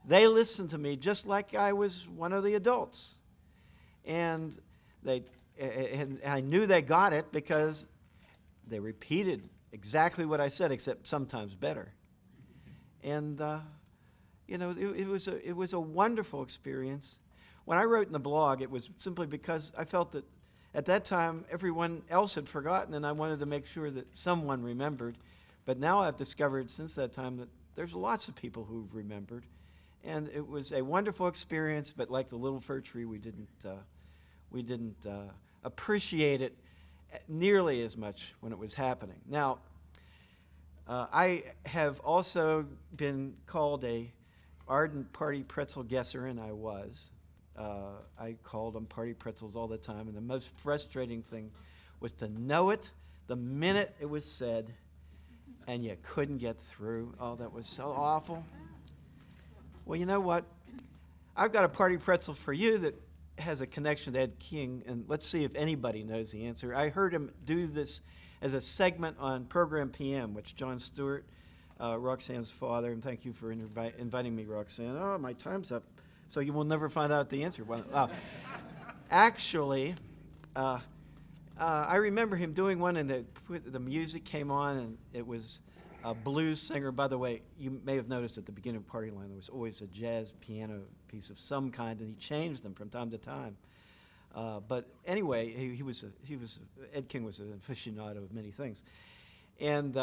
they listened to me just like I was one of the adults. And I knew they got it because they repeated exactly what I said, except sometimes better. And it was a wonderful experience. When I wrote in the blog, it was simply because I felt that at that time everyone else had forgotten, and I wanted to make sure that someone remembered. But now I've discovered since that time that there's lots of people who've remembered, and it was a wonderful experience. But like the little fir tree, we didn't appreciate it nearly as much when it was happening. Now, I have also been called a ardent party pretzel guesser, and I was. I called on party pretzels all the time, and the most frustrating thing was to know it the minute it was said, and you couldn't get through. Oh, that was so awful. Well, you know what? I've got a party pretzel for you that has a connection to Ed King, and let's see if anybody knows the answer. I heard him do this as a segment on Program PM, which John Stewart, Roxanne's father, and thank you for inviting me, Roxanne. Oh, my time's up, so you will never find out the answer. Actually, I remember him doing one, and the music came on, and it was a blues singer. By the way, you may have noticed at the beginning of Party Line there was always a jazz piano piece of some kind, and he changed them from time to time. But anyway, Ed King was an aficionado of many things. And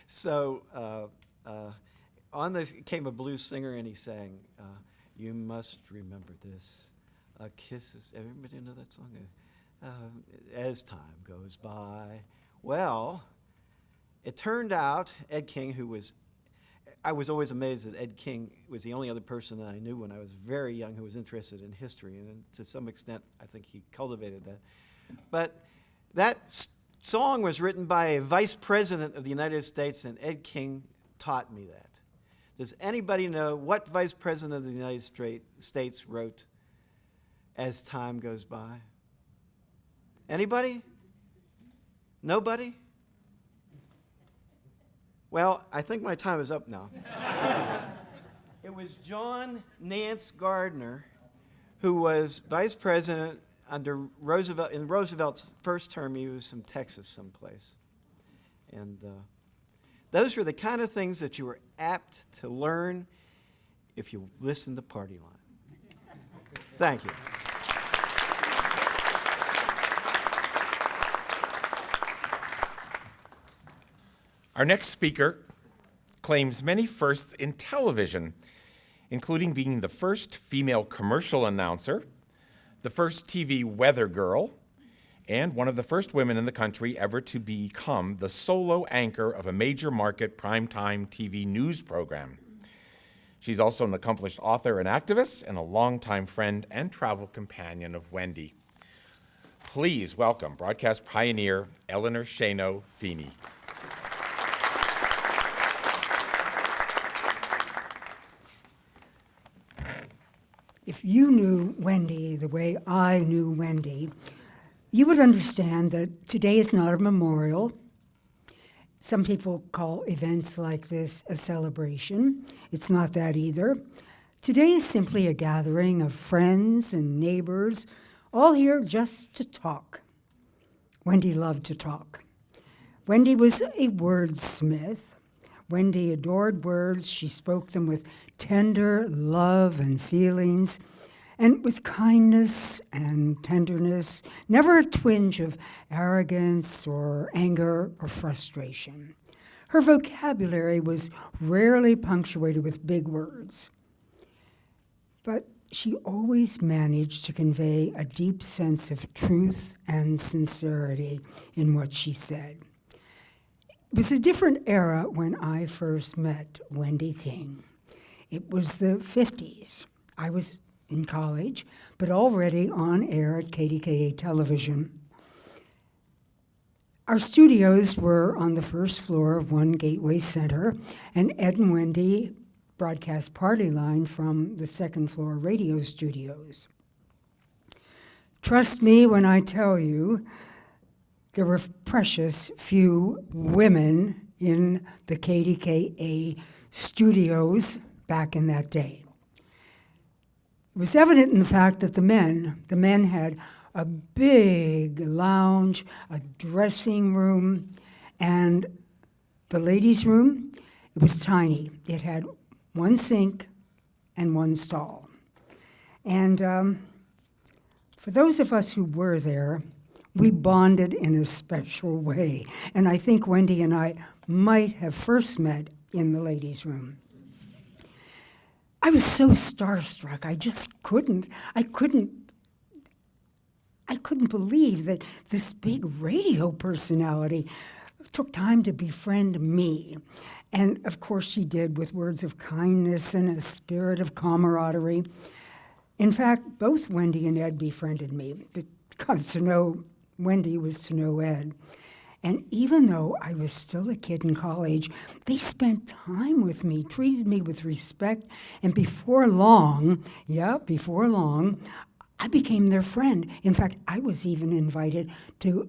so on this came a blues singer, and he sang, "You must remember this, a kiss is." Everybody know that song? As time goes by. Well, it turned out Ed King, I was always amazed that Ed King was the only other person that I knew when I was very young who was interested in history, and to some extent, I think he cultivated that. But that song was written by a vice president of the United States, and Ed King taught me that. Does anybody know what vice president of the United States wrote "As Time Goes By"? Anybody? Nobody? Well, I think my time is up now. It was John Nance Gardner, who was vice president under Roosevelt. In Roosevelt's first term, he was from Texas someplace. And those were the kind of things that you were apt to learn if you listened to Party Line. Thank you. Our next speaker claims many firsts in television, including being the first female commercial announcer, the first TV weather girl, and one of the first women in the country ever to become the solo anchor of a major market primetime TV news program. She's also an accomplished author and activist and a longtime friend and travel companion of Wendy. Please welcome broadcast pioneer Eleanor Shano Feeney. If you knew Wendy the way I knew Wendy, you would understand that today is not a memorial. Some people call events like this a celebration. It's not that either. Today is simply a gathering of friends and neighbors, all here just to talk. Wendy loved to talk. Wendy was a wordsmith. Wendy adored words. She spoke them with tender love and feelings, and with kindness and tenderness, never a twinge of arrogance or anger or frustration. Her vocabulary was rarely punctuated with big words, but she always managed to convey a deep sense of truth and sincerity in what she said. It was a different era when I first met Wendy King. It was the 50s. I was in college, but already on air at KDKA television. Our studios were on the first floor of One Gateway Center, and Ed and Wendy broadcast Party Line from the second floor radio studios. Trust me when I tell you, there were precious few women in the KDKA studios back in that day. It was evident in the fact that the men had a big lounge, a dressing room, and the ladies' room, it was tiny. It had one sink and one stall. And for those of us who were there, we bonded in a special way. And I think Wendy and I might have first met in the ladies' room. I was so starstruck. I couldn't believe that this big radio personality took time to befriend me. And of course she did, with words of kindness and a spirit of camaraderie. In fact, both Wendy and Ed befriended me, because to know Wendy was to know Ed. And even though I was still a kid in college, they spent time with me, treated me with respect, and before long, I became their friend. In fact, I was even invited to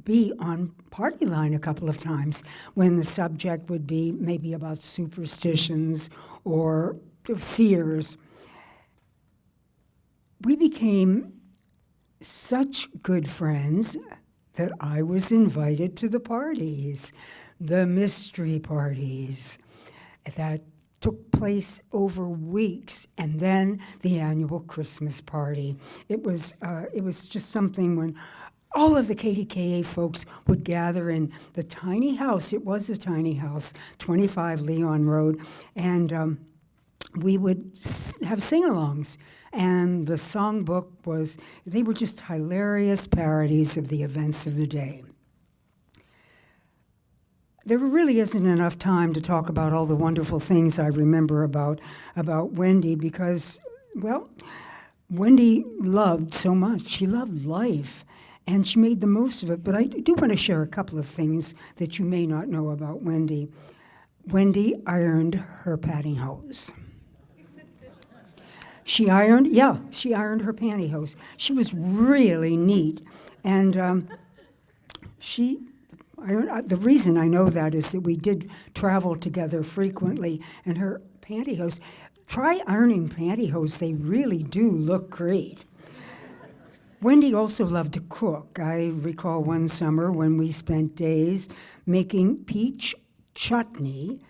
be on Party Line a couple of times when the subject would be maybe about superstitions or fears. We became such good friends that I was invited to the parties, the mystery parties that took place over weeks, and then the annual Christmas party. It was just something when all of the KDKA folks would gather in the tiny house. It was a tiny house, 25 Leon Road, and we would have sing-alongs. And the songbook they were just hilarious parodies of the events of the day. There really isn't enough time to talk about all the wonderful things I remember about Wendy because, well, Wendy loved so much. She loved life, and she made the most of it. But I do want to share a couple of things that you may not know about Wendy. Wendy ironed her pantyhose. She ironed her pantyhose. She was really neat, and the reason I know that is that we did travel together frequently, and her pantyhose. Try ironing pantyhose; they really do look great. Wendy also loved to cook. I recall one summer when we spent days making peach chutney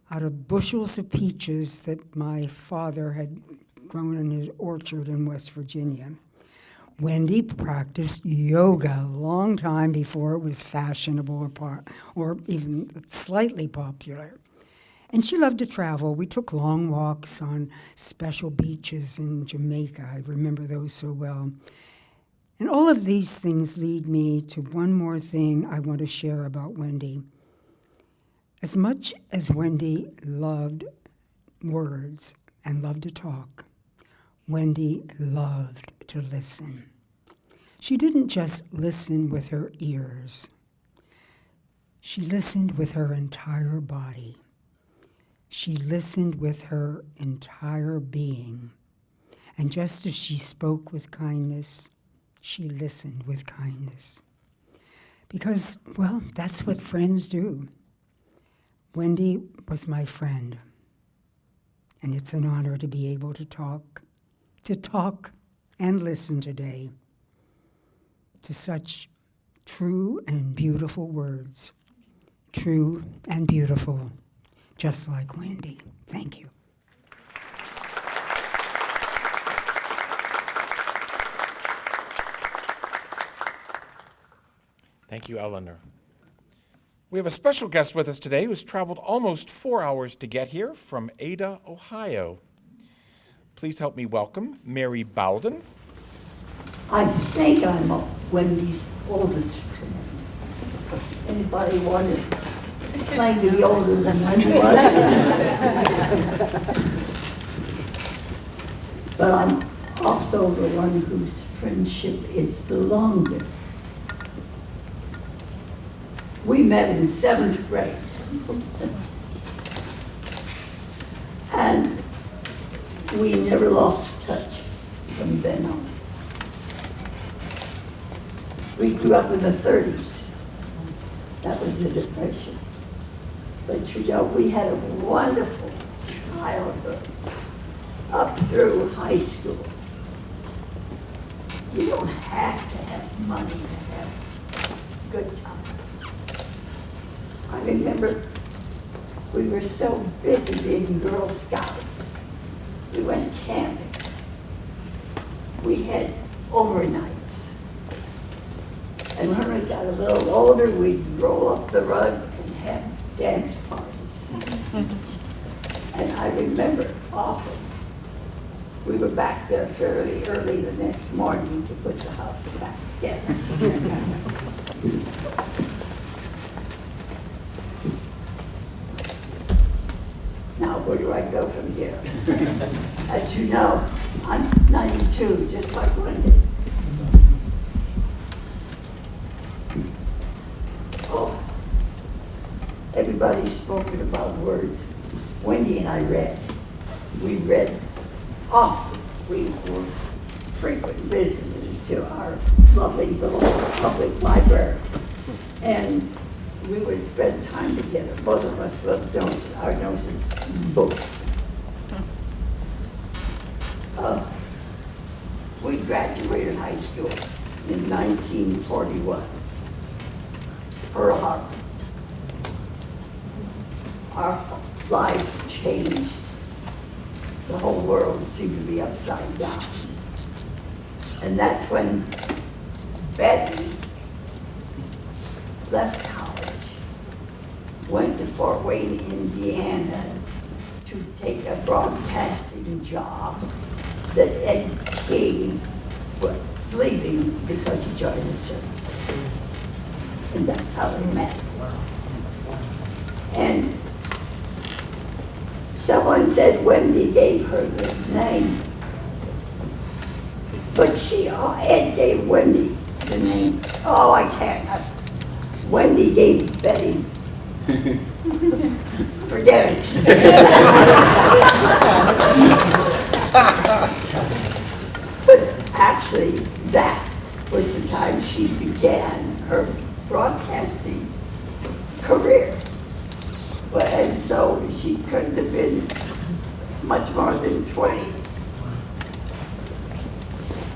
out of bushels of peaches that my father had grown in his orchard in West Virginia. Wendy practiced yoga a long time before it was fashionable or even slightly popular. And she loved to travel. We took long walks on special beaches in Jamaica. I remember those so well. And all of these things lead me to one more thing I want to share about Wendy. As much as Wendy loved words and loved to talk, Wendy loved to listen. She didn't just listen with her ears. She listened with her entire body. She listened with her entire being. And just as she spoke with kindness, she listened with kindness. Because, well, that's what friends do. Wendy was my friend. And it's an honor to be able to talk and listen today to such true and beautiful words. True and beautiful, just like Wendy. Thank you. Thank you, Eleanor. We have a special guest with us today who's traveled almost 4 hours to get here from Ada, Ohio. Please help me welcome Mary Bowden. I think I'm Wendy's oldest friend. Anybody want to claim to be older than Wendy was? But I'm also the one whose friendship is the longest. We met in 7th grade. And we never lost touch from then on. We grew up in the 30s. That was the Depression. But you know, we had a wonderful childhood up through high school. You don't have to have money to have good times. I remember we were so busy being Girl Scouts. We went camping. We had overnights. And when we got a little older, we'd roll up the rug and have dance parties. And I remember often we were back there fairly early the next morning to put the house back together. Now, where do I go from here? As you know, I'm 92, just like Wendy. Oh, everybody's spoken about words. Wendy and I read. We read often. We were frequent visitors to our lovely little public library. And we would spend time together. Both of us loved our noses books. We graduated high school in 1941. Pearl Harbor. Our lives changed. The whole world seemed to be upside down. And that's when Betty left college, went to Fort Wayne, Indiana to take a broadcasting job that Ed King was leaving because he joined the service. And that's how we met. And someone said Wendy gave her the name, but Ed gave Wendy the name. Oh, I can't. Wendy gave Betty. Forget it. But actually, that was the time she began her broadcasting career. And so she couldn't have been much more than 20.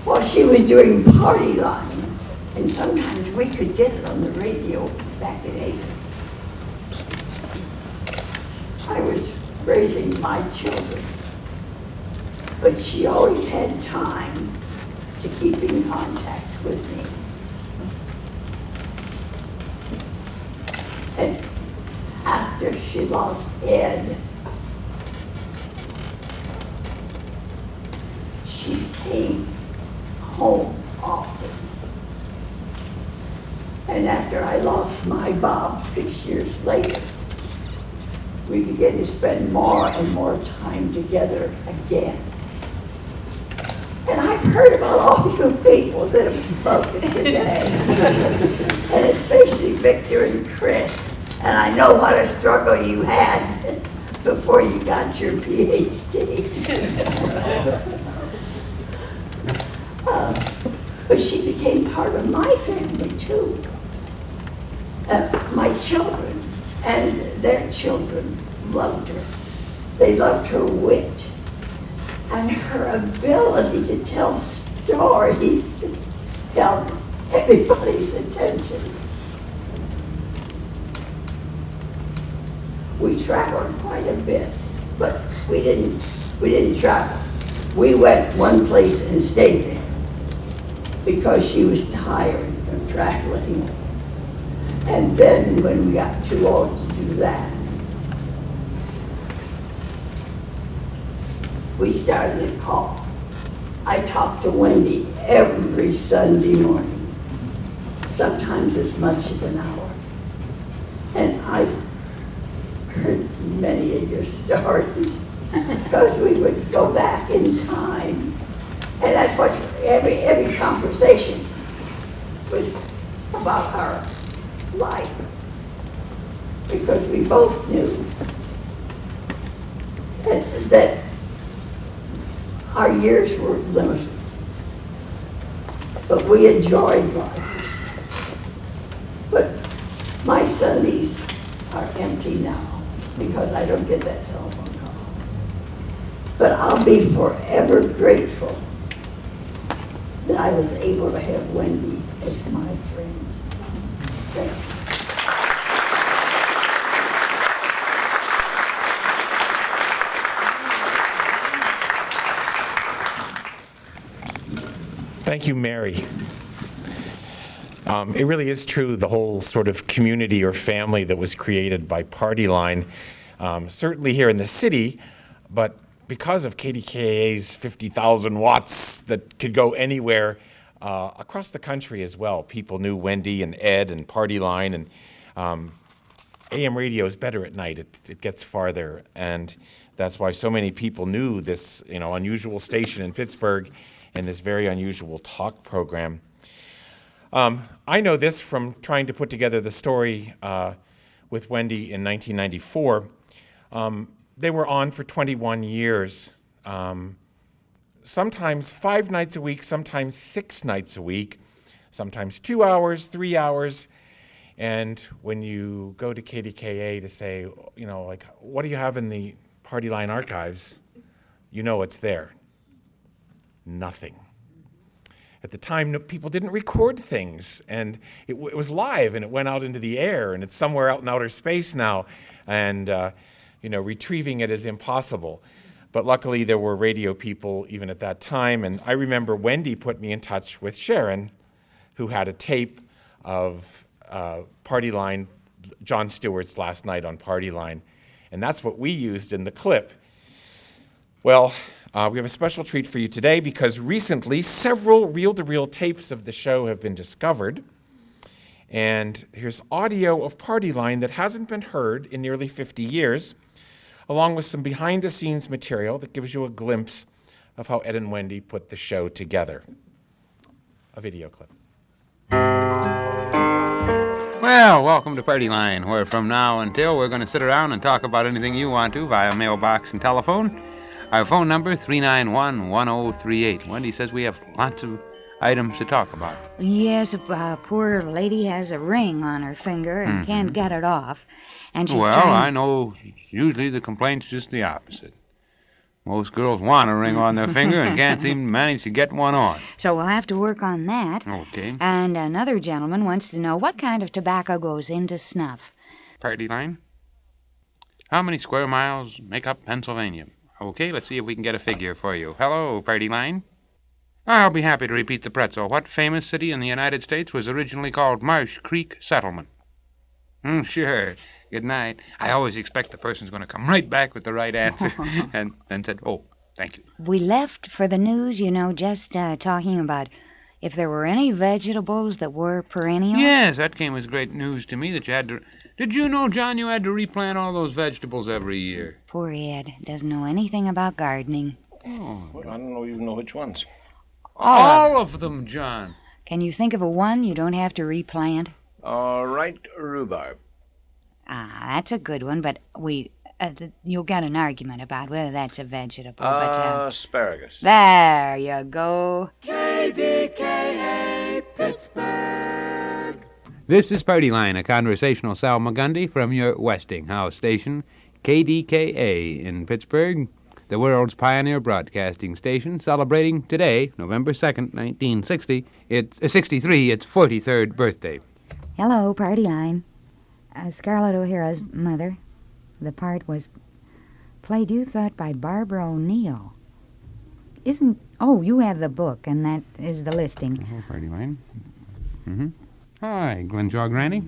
Well, she was doing Party Line, and sometimes we could get it on the radio back in 8. I was raising my children, but she always had time to keep in contact with me. And after she lost Ed, she came home often. And after I lost my Bob 6 years later, we began to spend more and more time together again. And I've heard about all you people that have spoken today, and especially Victor and Chris. And I know what a struggle you had before you got your PhD. But she became part of my family too. My children and their children loved her. They loved her wit and her ability to tell stories held everybody's attention. We traveled quite a bit, but we didn't travel. We went one place and stayed there because she was tired of traveling. And then when we got too old to do that, we started a call. I talked to Wendy every Sunday morning, sometimes as much as an hour. And I heard many of your stories because we would go back in time. And that's what every conversation was about our life, because we both knew that our years were limited, but we enjoyed life. But my Sundays are empty now because I don't get that telephone call. But I'll be forever grateful that I was able to have Wendy as my friend. Thank you. Thank you, Mary. It really is true, the whole sort of community or family that was created by Party Line, certainly here in the city, but because of KDKA's 50,000 watts that could go anywhere across the country as well. People knew Wendy and Ed and Party Line, and AM radio is better at night. It gets farther, and that's why so many people knew this, unusual station in Pittsburgh and this very unusual talk program. I know this from trying to put together the story with Wendy in 1994. They were on for 21 years, sometimes 5 nights a week, sometimes 6 nights a week, sometimes 2 hours, 3 hours. And when you go to KDKA to say, what do you have in the Party Line archives? You know it's there. Nothing. At the time, people didn't record things, and it was live, and it went out into the air, and it's somewhere out in outer space now, and retrieving it is impossible. But luckily, there were radio people even at that time, and I remember Wendy put me in touch with Sharon, who had a tape of Party Line, Jon Stewart's last night on Party Line. And that's what we used in the clip. Well, we have a special treat for you today because recently several reel-to-reel tapes of the show have been discovered. And here's audio of Party Line that hasn't been heard in nearly 50 years, along with some behind-the-scenes material that gives you a glimpse of how Ed and Wendy put the show together. A video clip. Well, welcome to Party Line, where from now until we're going to sit around and talk about anything you want to via mailbox and telephone. Our phone number, 391-1038. Wendy says we have lots of items to talk about. Yes, a poor lady has a ring on her finger and can't get it off. And she's Well, trying... I know usually the complaint's just the opposite. Most girls want a ring on their finger and can't seem to manage to get one on. So we'll have to work on that. Okay. And another gentleman wants to know what kind of tobacco goes into snuff. Party Line? How many square miles make up Pennsylvania? Okay, let's see if we can get a figure for you. Hello, Party Line. I'll be happy to repeat the pretzel. What famous city in the United States was originally called Marsh Creek Settlement? Sure. Good night. I always expect the person's going to come right back with the right answer. And then said, oh, thank you. We left for the news, just talking about if there were any vegetables that were perennials. Yes, that came as great news to me that you had to... Did you know, John, you had to replant all those vegetables every year? Poor Ed doesn't know anything about gardening. Oh, well, I don't even know which ones. All of them, John. Can you think of a one you don't have to replant? Right rhubarb. Ah, that's a good one, but you'll get an argument about whether that's a vegetable. Asparagus. There you go. KDKA Pittsburgh. This is Party Line, a conversational Sal McGundy from your Westinghouse station, KDKA in Pittsburgh, the world's pioneer broadcasting station, celebrating today, November 2nd, 1960, its 43rd birthday. Hello, Party Line. Scarlett O'Hara's mother. The part was played, you thought, by Barbara O'Neill. You have the book, and that is the listing. Hello, Party Line. Hi, Glenshaw Granny.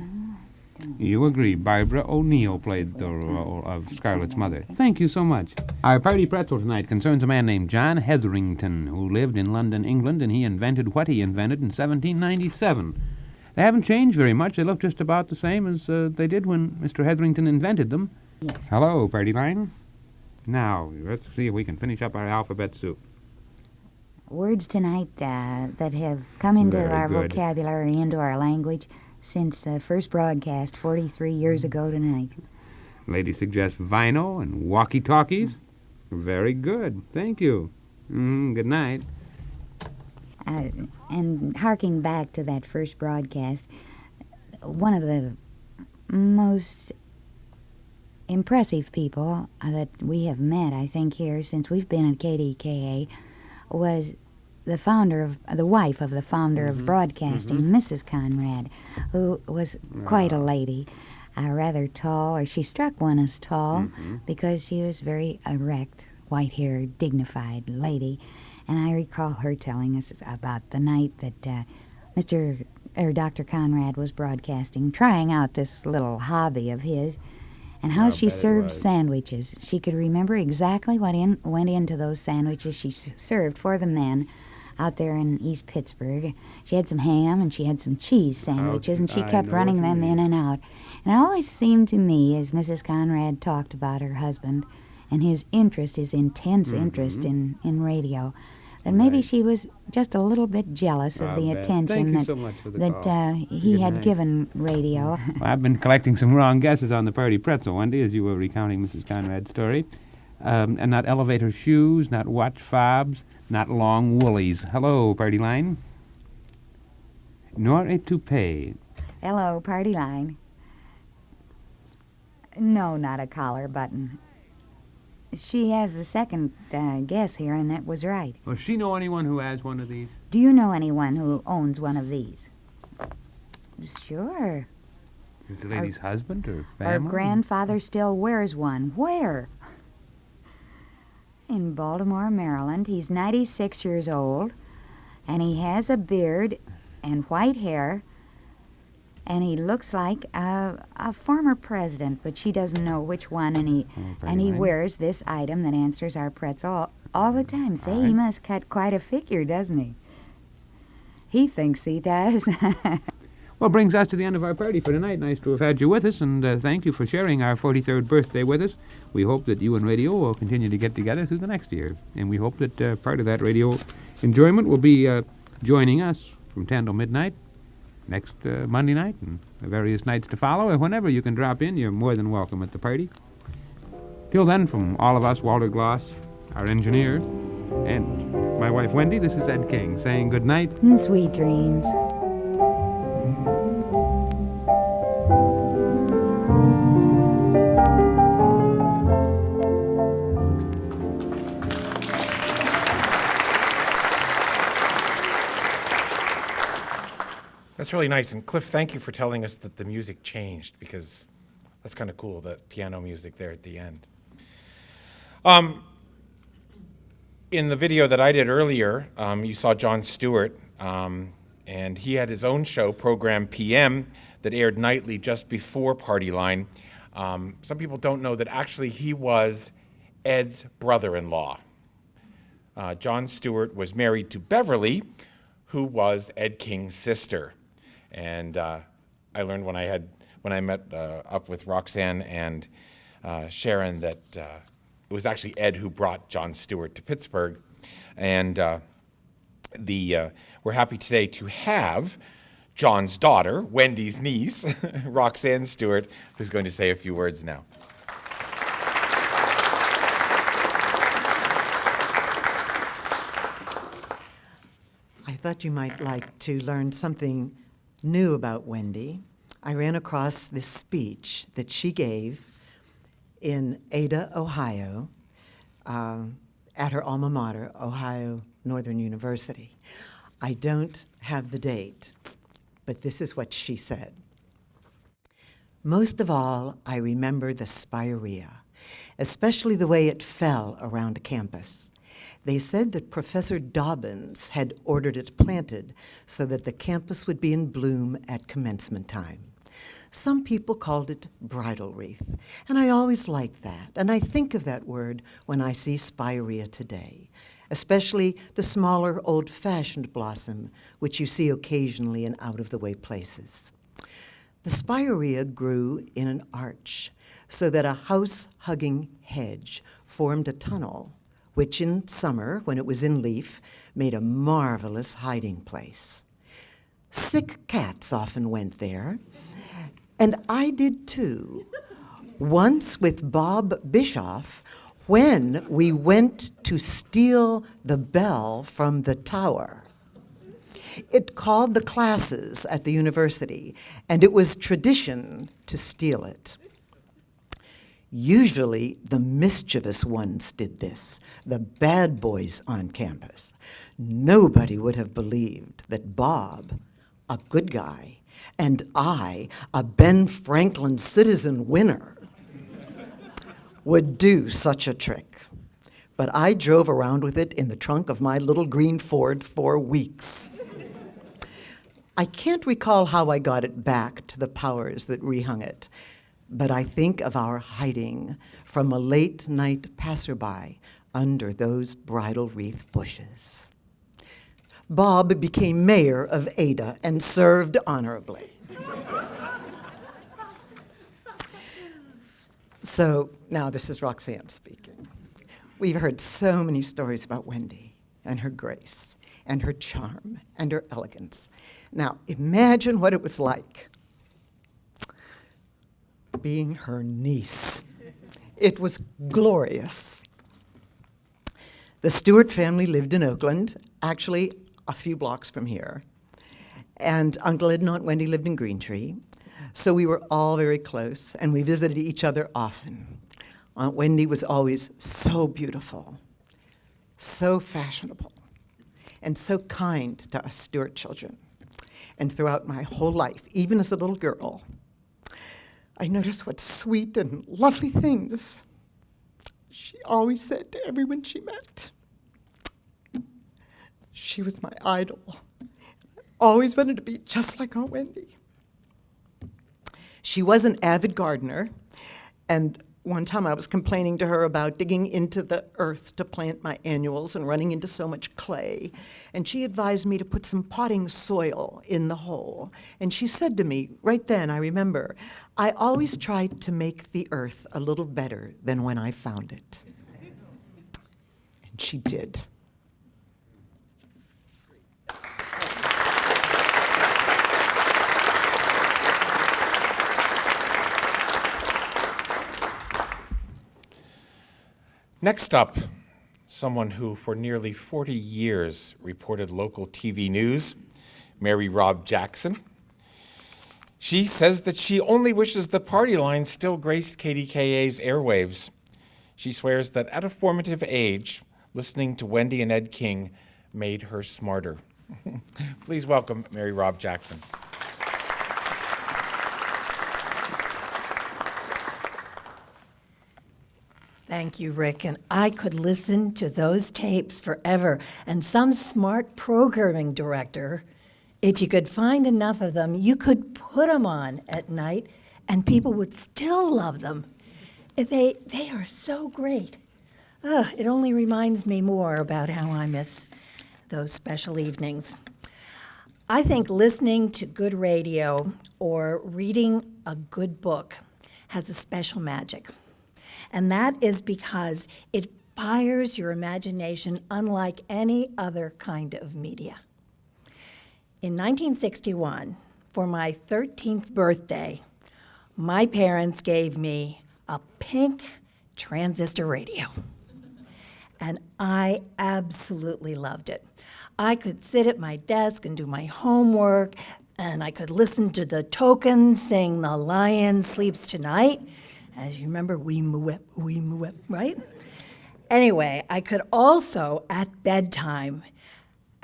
You agree, Barbara O'Neill played the role of Scarlett's mother. Thank you so much. Our party pretzel tonight concerns a man named John Hetherington, who lived in London, England, and he invented what he invented in 1797. They haven't changed very much. They look just about the same as they did when Mr. Hetherington invented them. Yes. Hello, Party Line. Now, let's see if we can finish up our alphabet soup. Words tonight that have come into Very our good. vocabulary, into our language, since the first broadcast 43 years ago tonight. Lady suggests vinyl and walkie-talkies. Very good. Thank you. Good night. And harking back to that first broadcast, one of the most impressive people that we have met, I think, here since we've been at KDKA was the wife of the founder of broadcasting, Mrs. Conrad, who was quite a lady, rather tall, or she struck one as tall because she was very erect, white-haired, dignified lady. And I recall her telling us about the night that Dr. Conrad was broadcasting, trying out this little hobby of his, and how she served sandwiches. She could remember exactly what went into those sandwiches she served for the men out there in East Pittsburgh. She had some ham and she had some cheese sandwiches, and she kept running them in and out. And it always seemed to me, as Mrs. Conrad talked about her husband and his interest, his intense interest in radio, that maybe she was just a little bit jealous of the attention that he had given radio. Well, I've been collecting some wrong guesses on the party pretzel, Wendy, as you were recounting Mrs. Conrad's story. And not elevator shoes, not watch fobs, not long woolies. Hello, Party Line. Nor a toupee. Hello, Party Line. No, not a collar button. She has the second guess here, and that was right. Does she know anyone who has one of these? Do you know anyone who owns one of these? Sure. Is the lady's husband or family? Our grandfather still wears one. Where? In Baltimore, Maryland. He's 96 years old, and he has a beard and white hair, and he looks like a former president, but she doesn't know which one, and he wears this item that answers our pretzel all the time. Say, he must cut quite a figure, doesn't he? He thinks he does. Well, brings us to the end of our party for tonight. Nice to have had you with us, and thank you for sharing our 43rd birthday with us. We hope that you and radio will continue to get together through the next year, and we hope that part of that radio enjoyment will be joining us from 10 till midnight next Monday night and the various nights to follow. And whenever you can drop in, you're more than welcome at the party. Till then, from all of us, Walter Gloss, our engineer, and my wife Wendy, this is Ed King saying good night. And sweet dreams. That's really nice. And Cliff, thank you for telling us that the music changed, because that's kind of cool, that piano music there at the end. In the video that I did earlier, you saw Jon Stewart, and he had his own show, Program PM, that aired nightly just before Party Line. Some people don't know that actually he was Ed's brother-in-law. Jon Stewart was married to Beverly, who was Ed King's sister. And I learned when I met up with Roxanne and Sharon that it was actually Ed who brought Jon Stewart to Pittsburgh. And we're happy today to have John's daughter, Wendy's niece, Roxanne Stewart, who's going to say a few words now. I thought you might like to learn something new about Wendy. I ran across this speech that she gave in Ada, Ohio, at her alma mater, Ohio Northern University. I don't have the date, but this is what she said. Most of all, I remember the spirea, especially the way it fell around campus. They said that Professor Dobbins had ordered it planted so that the campus would be in bloom at commencement time. Some people called it bridal wreath, and I always liked that, and I think of that word when I see spirea today, especially the smaller old-fashioned blossom, which you see occasionally in out-of-the-way places. The spirea grew in an arch so that a house-hugging hedge formed a tunnel, which in summer, when it was in leaf, made a marvelous hiding place. Sick cats often went there, and I did too, once with Bob Bischoff, when we went to steal the bell from the tower. It called the classes at the university, and it was tradition to steal it. Usually, the mischievous ones did this, the bad boys on campus. Nobody would have believed that Bob, a good guy, and I, a Ben Franklin citizen winner, would do such a trick. But I drove around with it in the trunk of my little green Ford for weeks. I can't recall how I got it back to the powers that rehung it, but I think of our hiding from a late-night passerby under those bridal wreath bushes. Bob became mayor of Ada and served honorably. So now this is Roxanne speaking. We've heard so many stories about Wendy and her grace and her charm and her elegance. Now imagine what it was like being her niece. It was glorious. The Stewart family lived in Oakland, actually a few blocks from here. And Uncle Ed and Aunt Wendy lived in Green Tree. So we were all very close, and we visited each other often. Aunt Wendy was always so beautiful, so fashionable, and so kind to us Stewart children. And throughout my whole life, even as a little girl, I noticed what sweet and lovely things she always said to everyone she met. She was my idol. I always wanted to be just like Aunt Wendy. She was an avid gardener, and one time I was complaining to her about digging into the earth to plant my annuals and running into so much clay. And she advised me to put some potting soil in the hole. And she said to me, right then, I remember, I always tried to make the earth a little better than when I found it. And she did. Next up, someone who for nearly 40 years reported local TV news, Mary Robb Jackson. She says that she only wishes the party line still graced KDKA's airwaves. She swears that at a formative age, listening to Wendy and Ed King made her smarter. Please welcome Mary Robb Jackson. Thank you, Rick. And I could listen to those tapes forever. And some smart programming director, if you could find enough of them, you could put them on at night and people would still love them. They are so great. It only reminds me more about how I miss those special evenings. I think listening to good radio or reading a good book has a special magic. And that is because it fires your imagination unlike any other kind of media. In 1961, for my 13th birthday, my parents gave me a pink transistor radio. And I absolutely loved it. I could sit at my desk and do my homework, and I could listen to the Tokens sing "The Lion Sleeps Tonight." As you remember, wee moo whip, right? Anyway, I could also, at bedtime,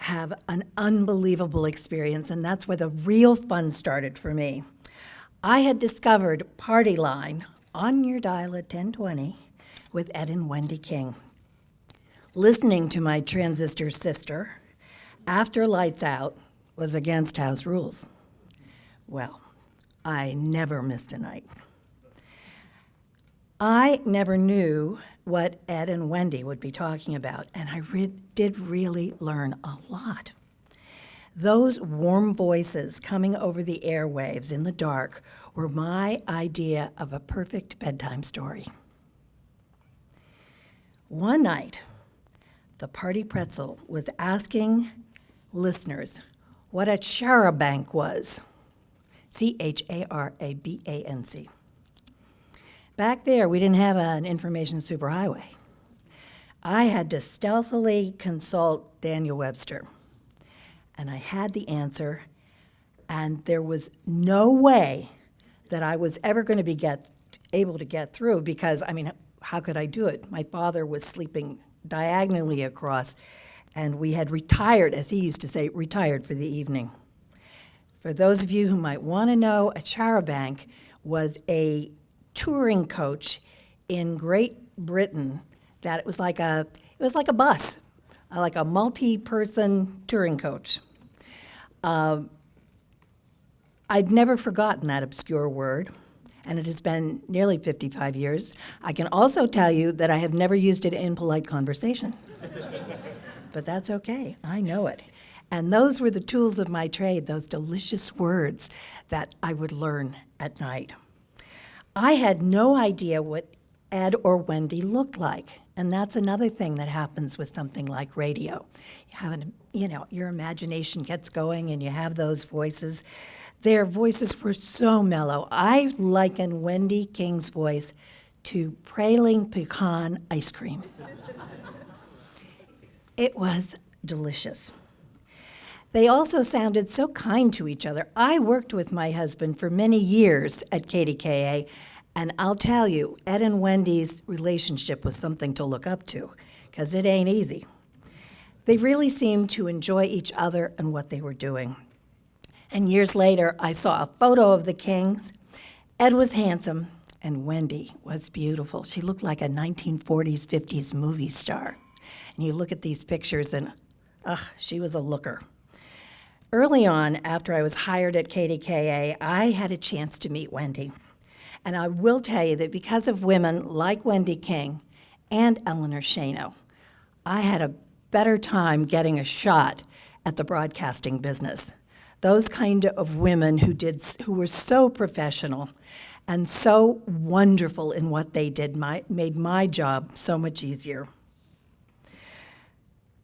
have an unbelievable experience, and that's where the real fun started for me. I had discovered Party Line on your dial at 1020 with Ed and Wendy King. Listening to my transistor sister after lights out was against house rules. Well, I never missed a night. I never knew what Ed and Wendy would be talking about, and I did really learn a lot. Those warm voices coming over the airwaves in the dark were my idea of a perfect bedtime story. One night, the Party Pretzel was asking listeners what a charabanc was, C-H-A-R-A-B-A-N-C. Back there, we didn't have an information superhighway. I had to stealthily consult Daniel Webster, and I had the answer, and there was no way that I was ever going to be able to get through because, I mean, how could I do it? My father was sleeping diagonally across, and we had retired, as he used to say, retired for the evening. For those of you who might want to know, a charabanc was a touring coach in Great Britain that it was like a bus, like a multi-person touring coach. I'd never forgotten that obscure word, and it has been nearly 55 years. I can also tell you that I have never used it in polite conversation. But that's okay, I know it. And those were the tools of my trade, those delicious words that I would learn at night. I had no idea what Ed or Wendy looked like, and that's another thing that happens with something like radio. Your imagination gets going and you have those voices. Their voices were so mellow. I liken Wendy King's voice to praline pecan ice cream. It was delicious. They also sounded so kind to each other. I worked with my husband for many years at KDKA, and I'll tell you, Ed and Wendy's relationship was something to look up to, because it ain't easy. They really seemed to enjoy each other and what they were doing. And years later, I saw a photo of the Kings. Ed was handsome, and Wendy was beautiful. She looked like a 1940s, 50s movie star. And you look at these pictures, and she was a looker. Early on, after I was hired at KDKA, I had a chance to meet Wendy. And I will tell you that because of women like Wendy King and Eleanor Shano, I had a better time getting a shot at the broadcasting business. Those kind of women who were so professional and so wonderful in what they did made my job so much easier.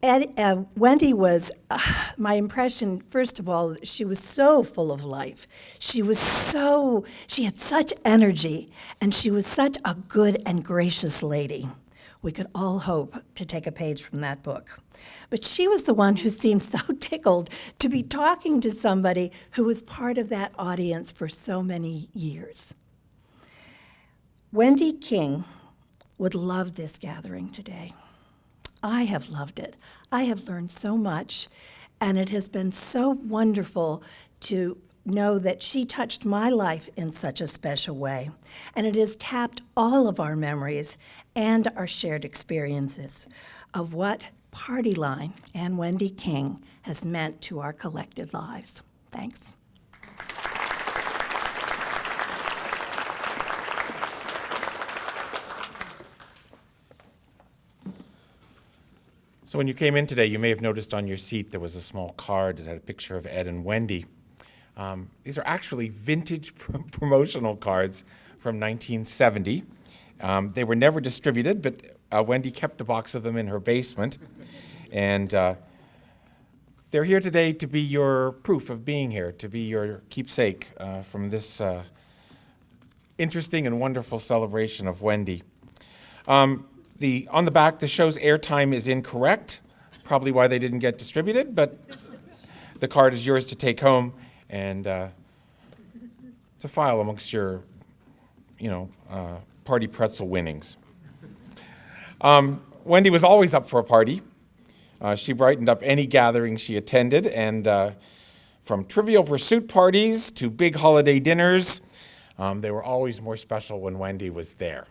And Wendy was, my impression, first of all, she was so full of life. She had such energy, and she was such a good and gracious lady. We could all hope to take a page from that book. But she was the one who seemed so tickled to be talking to somebody who was part of that audience for so many years. Wendy King would love this gathering today. I have loved it. I have learned so much, and it has been so wonderful to know that she touched my life in such a special way, and it has tapped all of our memories and our shared experiences of what Party Line and Wendy King has meant to our collective lives. Thanks. So when you came in today, you may have noticed on your seat there was a small card that had a picture of Ed and Wendy. These are actually vintage promotional cards from 1970. They were never distributed, but Wendy kept a box of them in her basement. And they're here today to be your proof of being here, to be your keepsake from this interesting and wonderful celebration of Wendy. On the back, the show's airtime is incorrect, probably why they didn't get distributed, but the card is yours to take home and to file amongst your, party pretzel winnings. Wendy was always up for a party. She brightened up any gathering she attended, and from Trivial Pursuit parties to big holiday dinners, they were always more special when Wendy was there.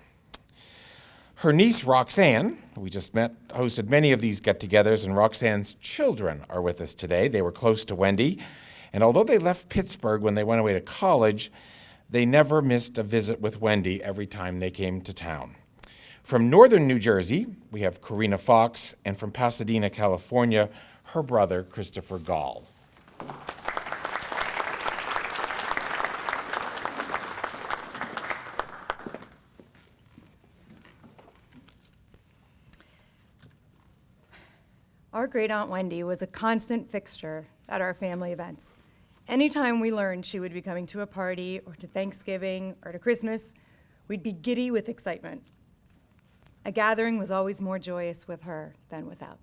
Her niece, Roxanne, who we just met, hosted many of these get-togethers, and Roxanne's children are with us today. They were close to Wendy, and although they left Pittsburgh when they went away to college, they never missed a visit with Wendy every time they came to town. From northern New Jersey, we have Karina Fox, and from Pasadena, California, her brother, Christopher Gall. Our great-aunt Wendy was a constant fixture at our family events. Anytime we learned she would be coming to a party or to Thanksgiving or to Christmas, we'd be giddy with excitement. A gathering was always more joyous with her than without.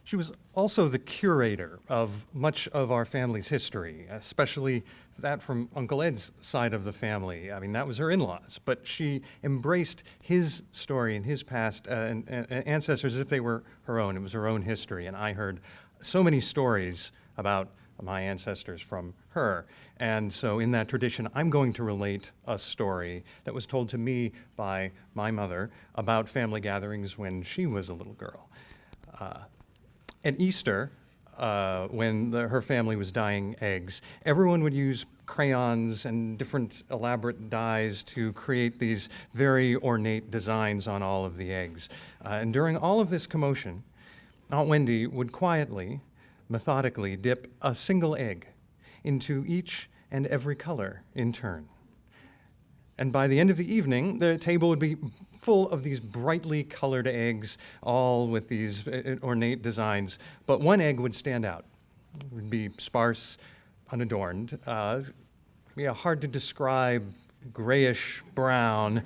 She was also the curator of much of our family's history, especially that from Uncle Ed's side of the family. I mean, that was her in-laws, but she embraced his story and his past and ancestors as if they were her own. It was her own history, and I heard so many stories about my ancestors from her. And so in that tradition, I'm going to relate a story that was told to me by my mother about family gatherings when she was a little girl. At Easter, when her family was dyeing eggs, everyone would use crayons and different elaborate dyes to create these very ornate designs on all of the eggs. And during all of this commotion, Aunt Wendy would quietly, methodically dip a single egg into each and every color in turn. And by the end of the evening, the table would be full of these brightly colored eggs, all with these ornate designs. But one egg would stand out. It would be sparse, unadorned, hard to describe, grayish brown.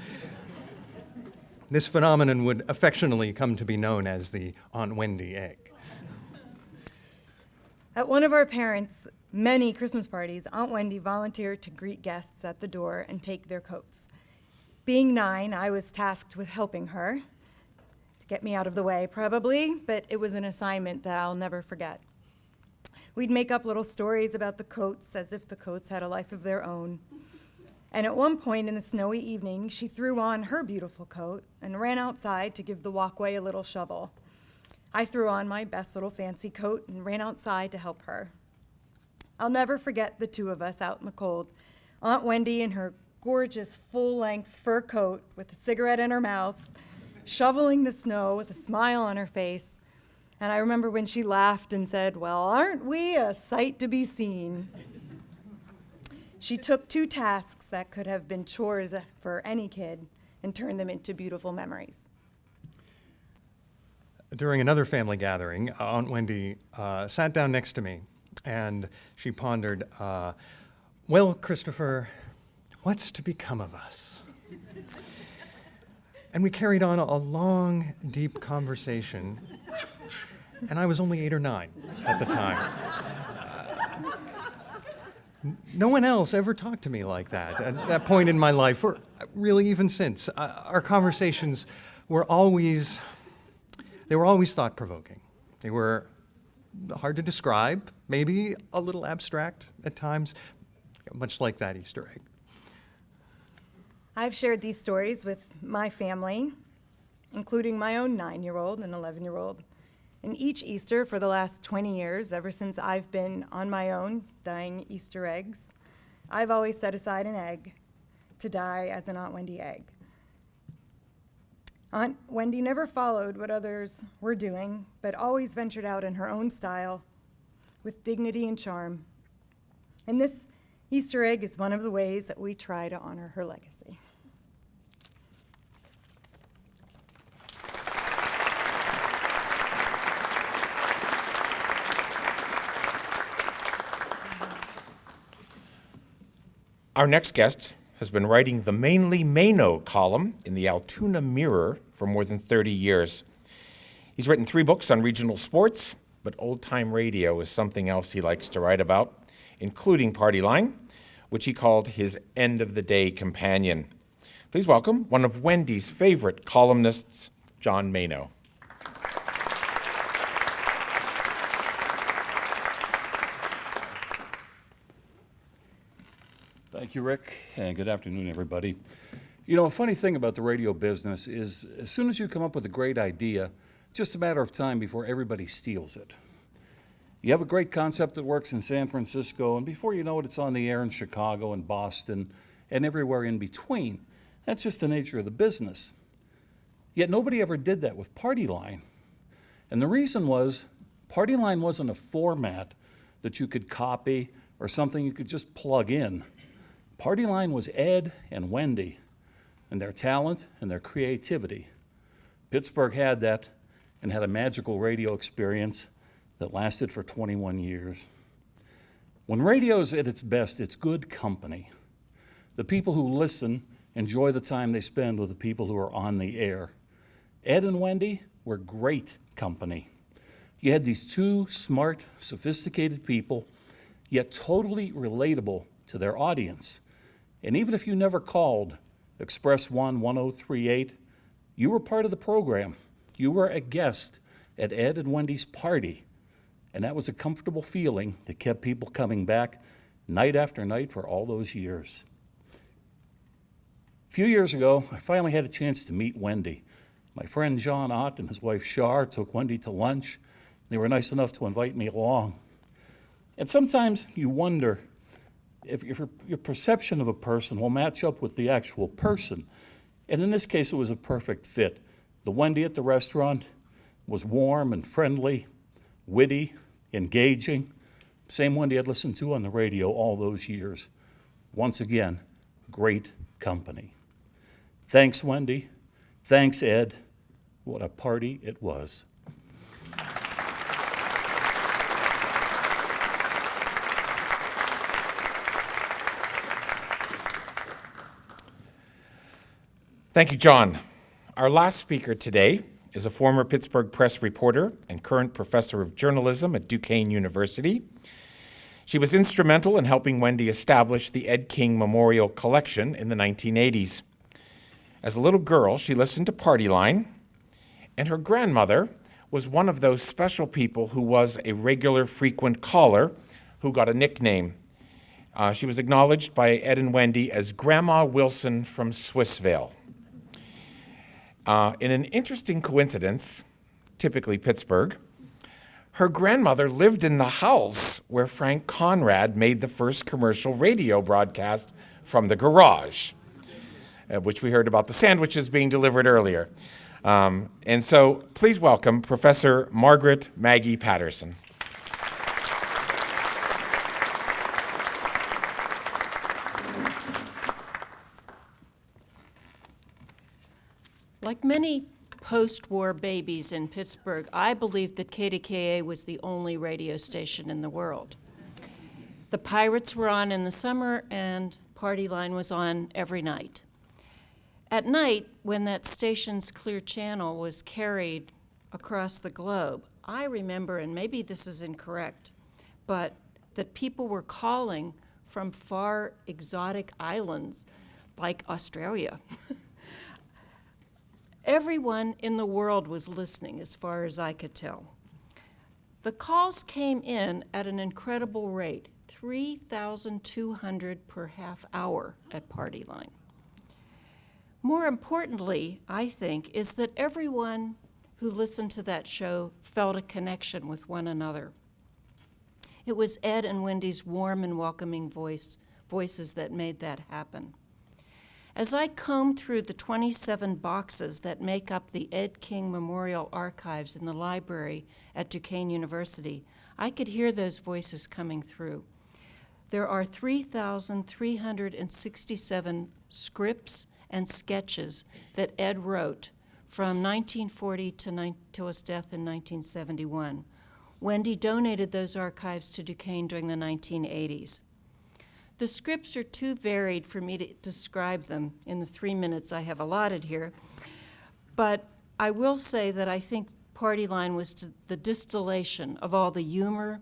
This phenomenon would affectionately come to be known as the Aunt Wendy egg. At one of our parents' many Christmas parties, Aunt Wendy volunteered to greet guests at the door and take their coats. Being 9, I was tasked with helping her, to get me out of the way probably, but it was an assignment that I'll never forget. We'd make up little stories about the coats as if the coats had a life of their own. And at one point in the snowy evening, she threw on her beautiful coat and ran outside to give the walkway a little shovel. I threw on my best little fancy coat and ran outside to help her. I'll never forget the two of us out in the cold. Aunt Wendy in her gorgeous full-length fur coat with a cigarette in her mouth, shoveling the snow with a smile on her face. And I remember when she laughed and said, "Well, aren't we a sight to be seen?" She took two tasks that could have been chores for any kid and turned them into beautiful memories. During another family gathering, Aunt Wendy sat down next to me, and she pondered, well, Christopher, what's to become of us? And we carried on a long, deep conversation, and I was only 8 or 9 at the time. No one else ever talked to me like that at that point in my life, or really even since. Our conversations were always thought-provoking. They were hard to describe, maybe a little abstract at times, much like that Easter egg. I've shared these stories with my family, including my own 9-year-old and 11-year-old. And each Easter for the last 20 years, ever since I've been on my own dyeing Easter eggs, I've always set aside an egg to dye as an Aunt Wendy egg. Aunt Wendy never followed what others were doing, but always ventured out in her own style with dignity and charm. And this Easter egg is one of the ways that we try to honor her legacy. Our next guest has been writing the Mainly Mano column in the Altoona Mirror for more than 30 years. He's written 3 books on regional sports, but old-time radio is something else he likes to write about, including Party Line, which he called his end-of-the-day companion. Please welcome one of Wendy's favorite columnists, John Mano. Thank you, Rick, and good afternoon, everybody. You know, a funny thing about the radio business is as soon as you come up with a great idea, it's just a matter of time before everybody steals it. You have a great concept that works in San Francisco, and before you know it, it's on the air in Chicago and Boston and everywhere in between. That's just the nature of the business. Yet nobody ever did that with Party Line. And the reason was, Party Line wasn't a format that you could copy or something you could just plug in. Party Line was Ed and Wendy and their talent and their creativity. Pittsburgh had that and had a magical radio experience that lasted for 21 years. When radio's at its best, it's good company. The people who listen enjoy the time they spend with the people who are on the air. Ed and Wendy were great company. You had these 2 smart, sophisticated people, yet totally relatable to their audience. And even if you never called Express 1 1038, you were part of the program. You were a guest at Ed and Wendy's party. And that was a comfortable feeling that kept people coming back night after night for all those years. A few years ago, I finally had a chance to meet Wendy. My friend John Ott and his wife Shar took Wendy to lunch. They were nice enough to invite me along. And sometimes you wonder if your perception of a person will match up with the actual person. And in this case, it was a perfect fit. The Wendy at the restaurant was warm and friendly, witty, engaging. Same Wendy I'd listened to on the radio all those years. Once again, great company. Thanks, Wendy. Thanks, Ed. What a party it was. Thank you, John. Our last speaker today is a former Pittsburgh Press reporter and current professor of journalism at Duquesne University. She was instrumental in helping Wendy establish the Ed King Memorial Collection in the 1980s. As a little girl, she listened to Party Line, and her grandmother was one of those special people who was a regular frequent caller who got a nickname. She was acknowledged by Ed and Wendy as Grandma Wilson from Swissvale. In an interesting coincidence, typically Pittsburgh, her grandmother lived in the house where Frank Conrad made the first commercial radio broadcast from the garage, which we heard about the sandwiches being delivered earlier. And so please welcome Professor Margaret Maggie Patterson. Like many post-war babies in Pittsburgh, I believed that KDKA was the only radio station in the world. The Pirates were on in the summer, and Party Line was on every night. At night, when that station's clear channel was carried across the globe, I remember, and maybe this is incorrect, but that people were calling from far exotic islands like Australia. Everyone in the world was listening, as far as I could tell. The calls came in at an incredible rate, 3,200 per half hour at Party Line. More importantly, I think, is that everyone who listened to that show felt a connection with one another. It was Ed and Wendy's warm and welcoming voices that made that happen. As I combed through the 27 boxes that make up the Ed King Memorial Archives in the library at Duquesne University, I could hear those voices coming through. There are 3,367 scripts and sketches that Ed wrote from 1940 till his death in 1971. Wendy donated those archives to Duquesne during the 1980s. The scripts are too varied for me to describe them in the 3 minutes I have allotted here, but I will say that I think Party Line was the distillation of all the humor,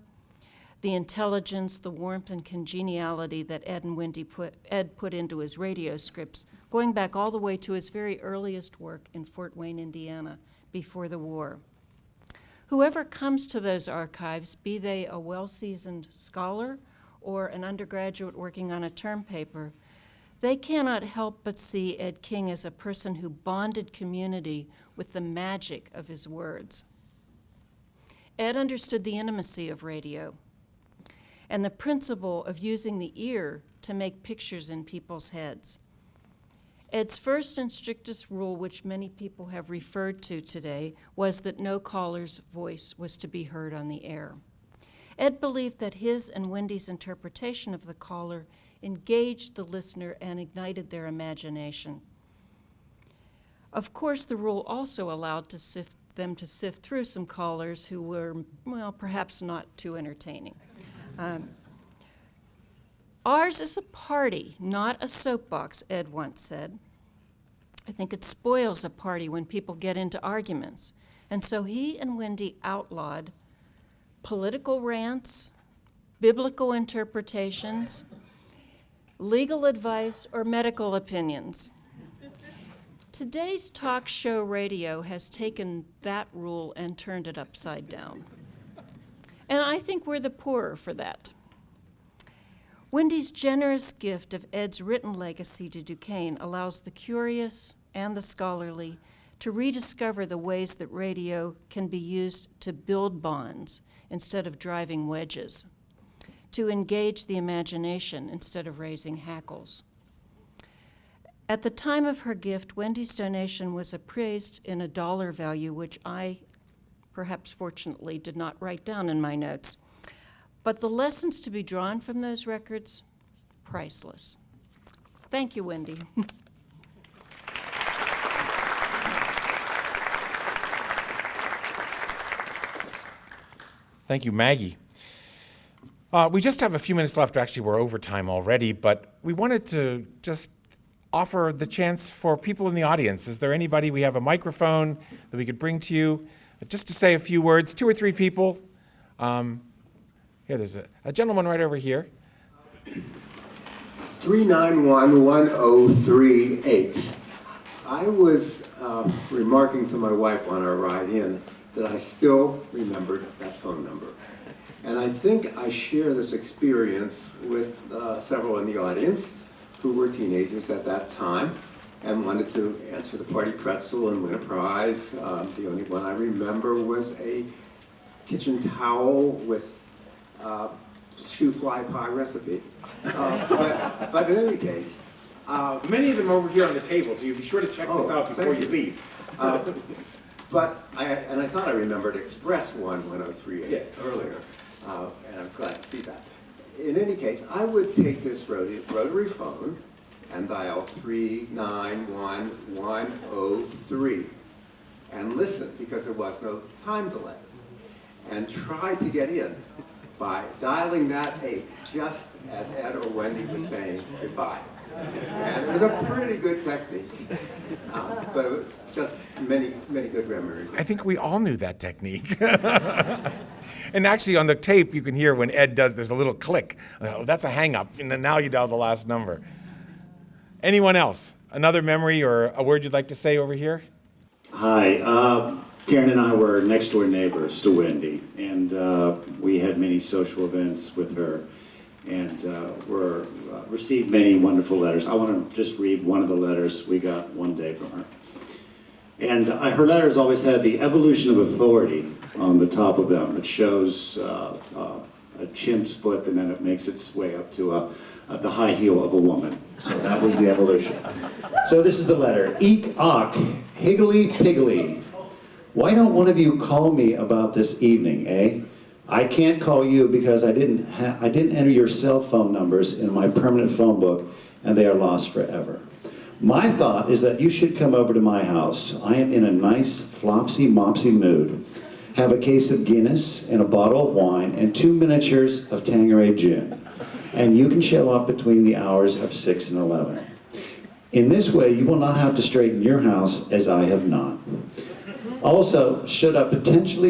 the intelligence, the warmth and congeniality that Ed and Wendy put into his radio scripts, going back all the way to his very earliest work in Fort Wayne, Indiana, before the war. Whoever comes to those archives, be they a well-seasoned scholar or an undergraduate working on a term paper, they cannot help but see Ed King as a person who bonded community with the magic of his words. Ed understood the intimacy of radio and the principle of using the ear to make pictures in people's heads. Ed's first and strictest rule, which many people have referred to today, was that no caller's voice was to be heard on the air. Ed believed that his and Wendy's interpretation of the caller engaged the listener and ignited their imagination. Of course, the rule also allowed them to sift through some callers who were, well, perhaps not too entertaining. Ours is a party, not a soapbox, Ed once said. I think it spoils a party when people get into arguments. And so he and Wendy outlawed political rants, biblical interpretations, legal advice, or medical opinions. Today's talk show radio has taken that rule and turned it upside down. And I think we're the poorer for that. Wendy's generous gift of Ed's written legacy to Duquesne allows the curious and the scholarly to rediscover the ways that radio can be used to build bonds instead of driving wedges, to engage the imagination instead of raising hackles. At the time of her gift, Wendy's donation was appraised in a dollar value, which I, perhaps fortunately, did not write down in my notes. But the lessons to be drawn from those records, priceless. Thank you, Wendy. Thank you, Maggie. We just have a few minutes left. Actually, we're over time already, but we wanted to just offer the chance for people in the audience. Is there anybody, we have a microphone that we could bring to you, just to say a few words, 2 or 3 people. Here, there's a gentleman right over here. 3911038. I was remarking to my wife on our ride in that I still remembered that phone number. And I think I share this experience with several in the audience who were teenagers at that time and wanted to answer the party pretzel and win a prize. The only one I remember was a kitchen towel with shoe fly pie recipe. But in any case, Many of them are over here on the table, so you be sure to check this out before thank you leave. But I thought I remembered Express 11038 Yes. earlier, and I was glad to see that. In any case, I would take this rotary phone and dial 391103 and listen, because there was no time delay, and try to get in by dialing that 8 just as Ed or Wendy was saying goodbye. And it was a pretty good technique, but it was just many, many good memories. I think we all knew that technique. And actually on the tape, you can hear when Ed does, there's a little click. Oh, that's a hang up, and then now you dial the last number. Anyone else? Another memory or a word you'd like to say over here? Hi, Karen and I were next door neighbors to Wendy, and we had many social events with her, and received many wonderful letters. I want to just read one of the letters we got one day from her. And her letters always had the evolution of authority on the top of them. It shows a chimp's foot, and then it makes its way up to the high heel of a woman. So that was the evolution. So this is the letter. Eek, ock, higgly, piggly. Why don't one of you call me about this evening, eh? I can't call you because I didn't enter your cell phone numbers in my permanent phone book, and they are lost forever. My thought is that you should come over to my house. I am in a nice flopsy-mopsy mood. Have a case of Guinness and a bottle of wine and 2 miniatures of Tanqueray gin. And you can show up between the hours of 6 and 11. In this way, you will not have to straighten your house as I have not. Also, should a potential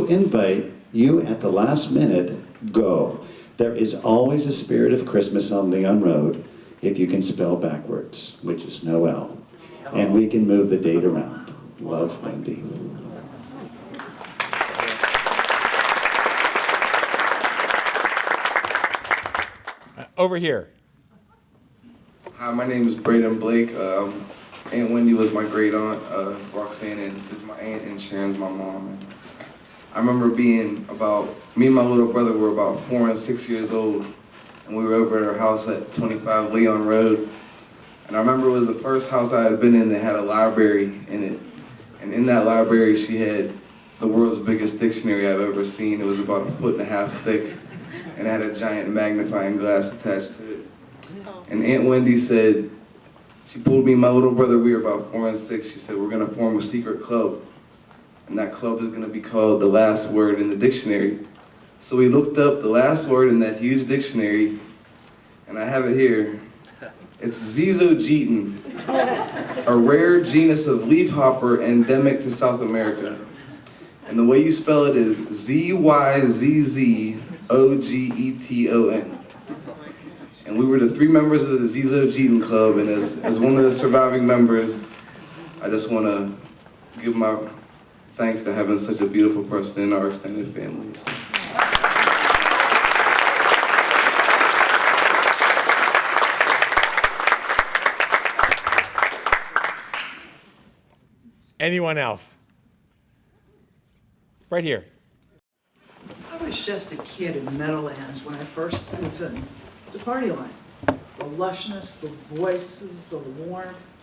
invite you at the last minute, go. There is always a spirit of Christmas on Leon Road if you can spell backwards, which is no L. And we can move the date around. Love, Wendy. Over here. Hi, my name is Braden Blake. Aunt Wendy was my great aunt. Roxanne is my aunt, and Sharon's my mom. And I remember me and my little brother were about 4 and 6 years old, and we were over at her house at 25 Leon Road. And I remember it was the first house I had been in that had a library in it. And in that library, she had the world's biggest dictionary I've ever seen. It was about 1.5 feet thick, and it had a giant magnifying glass attached to it. And Aunt Wendy said, she pulled me and my little brother, we were about 4 and 6, she said, we're gonna form a secret club. And that club is gonna be called The Last Word in the Dictionary. So we looked up the last word in that huge dictionary, and I have it here. It's Zizogeten, a rare genus of leafhopper endemic to South America. And the way you spell it is Zyzzogeton. And we were the 3 members of the Zizogeten Club, and as one of the surviving members, I just want to give my thanks to having such a beautiful person in our extended families. Anyone else? Right here. I was just a kid in Meadowlands when I first listened to Party Line. The lushness, the voices, the warmth.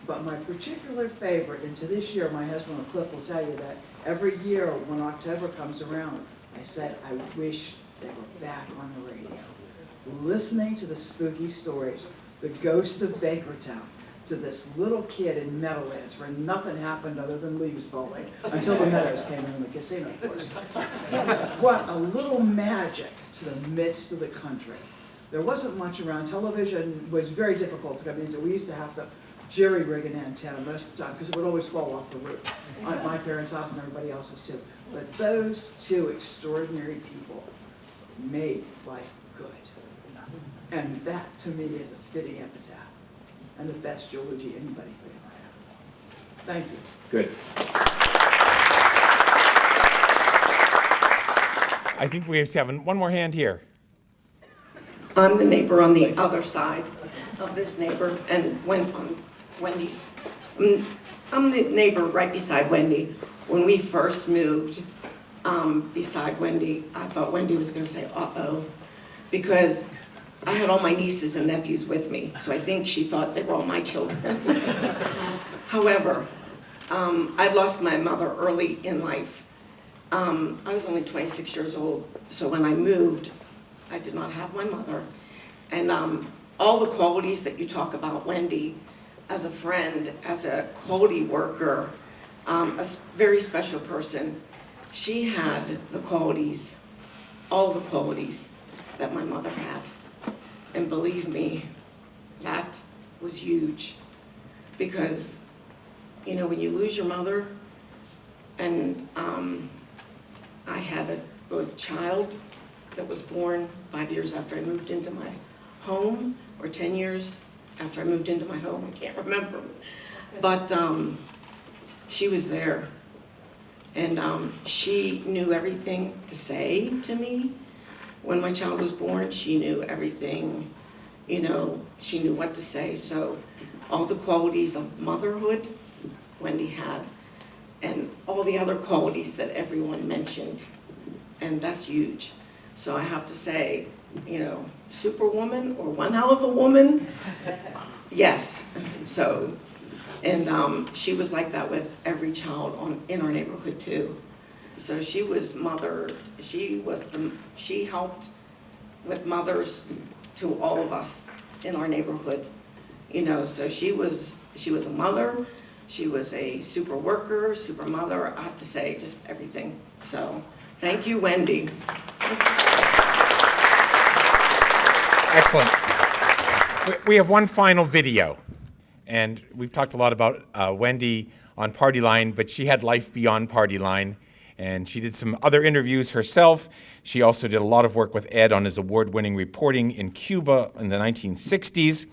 But my particular favorite, and to this year, my husband Cliff will tell you that every year when October comes around, I said, I wish they were back on the radio. Listening to the spooky stories, the ghost of Bakertown, to this little kid in Meadowlands where nothing happened other than leaves falling, until the Meadows came in the casino, of course. What a little magic to the midst of the country. There wasn't much around. Television was very difficult to come into. We used to have to jerry-rig an antenna most of the time because it would always fall off the roof. My parents' house and everybody else's too. But those 2 extraordinary people made life good. And that, to me, is a fitting epitaph and the best eulogy anybody could ever have. Thank you. Good. I think we have one more hand here. I'm the neighbor on the other side of this neighbor, and Wendy's. I'm the neighbor right beside Wendy. When we first moved beside Wendy. I thought Wendy was going to say, uh-oh, because I had all my nieces and nephews with me, so I think she thought they were all my children. However, I lost my mother early in life. I was only 26 years old, so when I moved, I did not have my mother. And all the qualities that you talk about, Wendy, as a friend, as a quality worker, very special person, she had the qualities, all the qualities that my mother had. And believe me, that was huge. Because, you know, when you lose your mother, and I had a child that was born 5 years after I moved into my home, or 10 years after I moved into my home, I can't remember. But she was there, and she knew everything to say to me. When my child was born, she knew everything, you know, she knew what to say. So all the qualities of motherhood, Wendy had, and all the other qualities that everyone mentioned, and that's huge. So I have to say, you know, superwoman or one hell of a woman, yes. So, and she was like that with every child in our neighborhood too. So she was mother, she helped with mothers to all of us in our neighborhood. You know, so she was a mother, she was a super worker, super mother, I have to say, just everything. So, thank you, Wendy. Excellent. We have one final video, and we've talked a lot about Wendy on Party Line, but she had life beyond Party Line, and she did some other interviews herself. She also did a lot of work with Ed on his award-winning reporting in Cuba in the 1960s.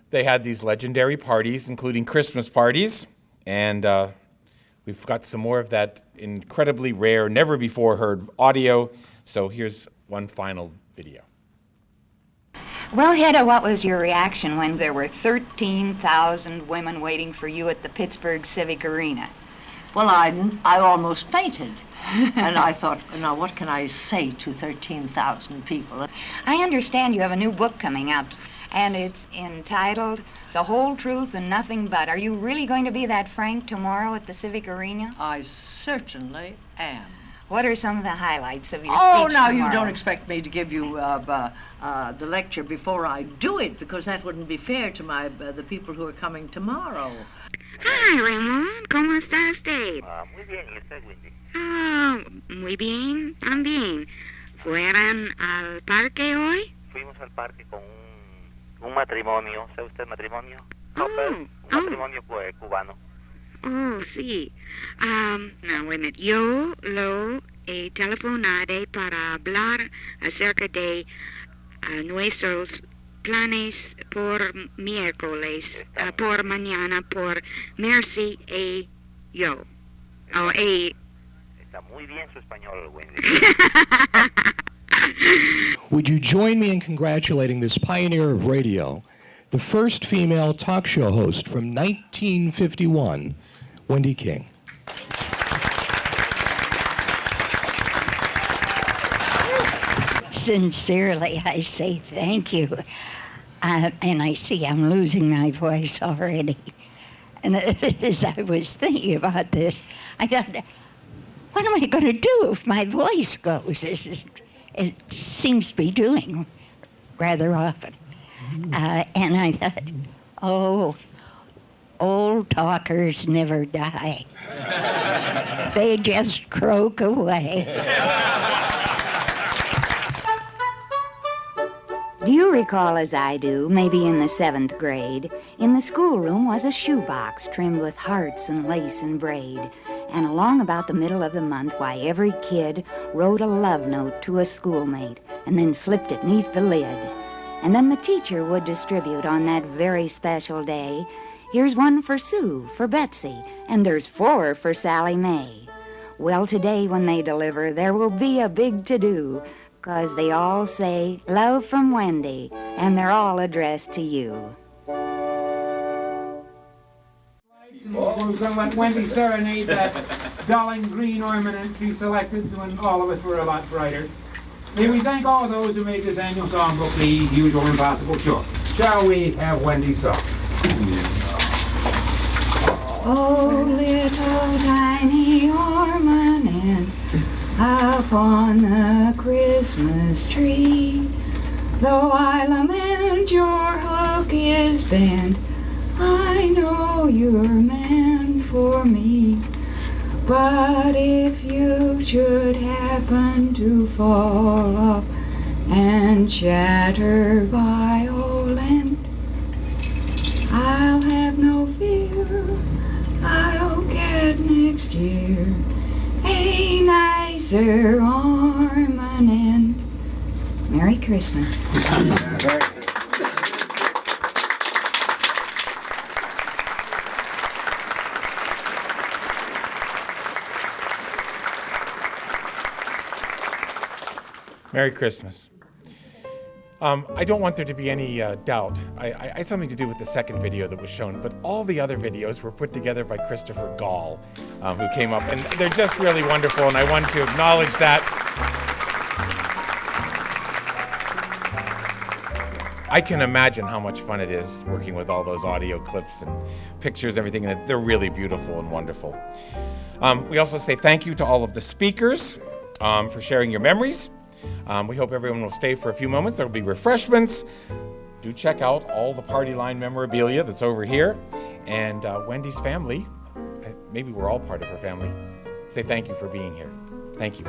They had these legendary parties, including Christmas parties, and we've got some more of that incredibly rare, never-before-heard audio. So here's one final video. Well, Hedda, what was your reaction when there were 13,000 women waiting for you at the Pittsburgh Civic Arena? Well, I almost fainted. And I thought, now what can I say to 13,000 people? I understand you have a new book coming out, and it's entitled The Whole Truth and Nothing But. Are you really going to be that frank tomorrow at the Civic Arena? I certainly am. What are some of the highlights of your Oh, speech now tomorrow? you don't expect me to give you the lecture before I do it, because that wouldn't be fair to the people who are coming tomorrow. Hi, Ramon. ¿Cómo está usted? Muy bien, ¿y usted, Wendy? Ah, muy bien, también. ¿Fueron al parque hoy? Fuimos al parque con un matrimonio. ¿Sabe usted matrimonio? Oh, Un matrimonio cubano. Oh, sí. Now, wait a minute. Yo lo telefonaré para hablar acerca de nuestros planes por miércoles, por mañana, por Mercy y yo. Oh, Está muy bien su español, Wendy. Would you join me in congratulating this pioneer of radio, the first female talk show host from 1951, Wendy King. Sincerely, I say thank you. And I see I'm losing my voice already. And as I was thinking about this, I thought, what am I going to do if my voice goes? It seems to be doing rather often. And I thought, oh, old talkers never die. They just croak away. Do you recall, as I do, maybe in the 7th grade, in the schoolroom was a shoebox trimmed with hearts and lace and braid, and along about the middle of the month, why, every kid wrote a love note to a schoolmate and then slipped it 'neath the lid. And then the teacher would distribute on that very special day, here's one for Sue, for Betsy, and there's 4 for Sally Mae. Well, today when they deliver, there will be a big to-do, 'cause they all say, love from Wendy, and they're all addressed to you. We're going to let Wendy serenade that dull and green ornament she selected when all of us were a lot brighter. May we thank all those who made this annual songbook the usual impossible chore. Shall we have Wendy's song? Oh, little tiny ornament upon the Christmas tree, though I lament your hook is bent, I know you're meant for me. But if you should happen to fall off and shatter violent, I'll have no fear, I'll get next year a nicer ornament. Merry Christmas. Merry Christmas. I don't want there to be any doubt. I had something to do with the second video that was shown, but all the other videos were put together by Christopher Gall, who came up, and they're just really wonderful, and I wanted to acknowledge that. I can imagine how much fun it is working with all those audio clips and pictures and everything, and they're really beautiful and wonderful. We also say thank you to all of the speakers for sharing your memories. We hope everyone will stay for a few moments. There will be refreshments. Do check out all the party line memorabilia that's over here. And Wendy's family, maybe we're all part of her family, say thank you for being here. Thank you.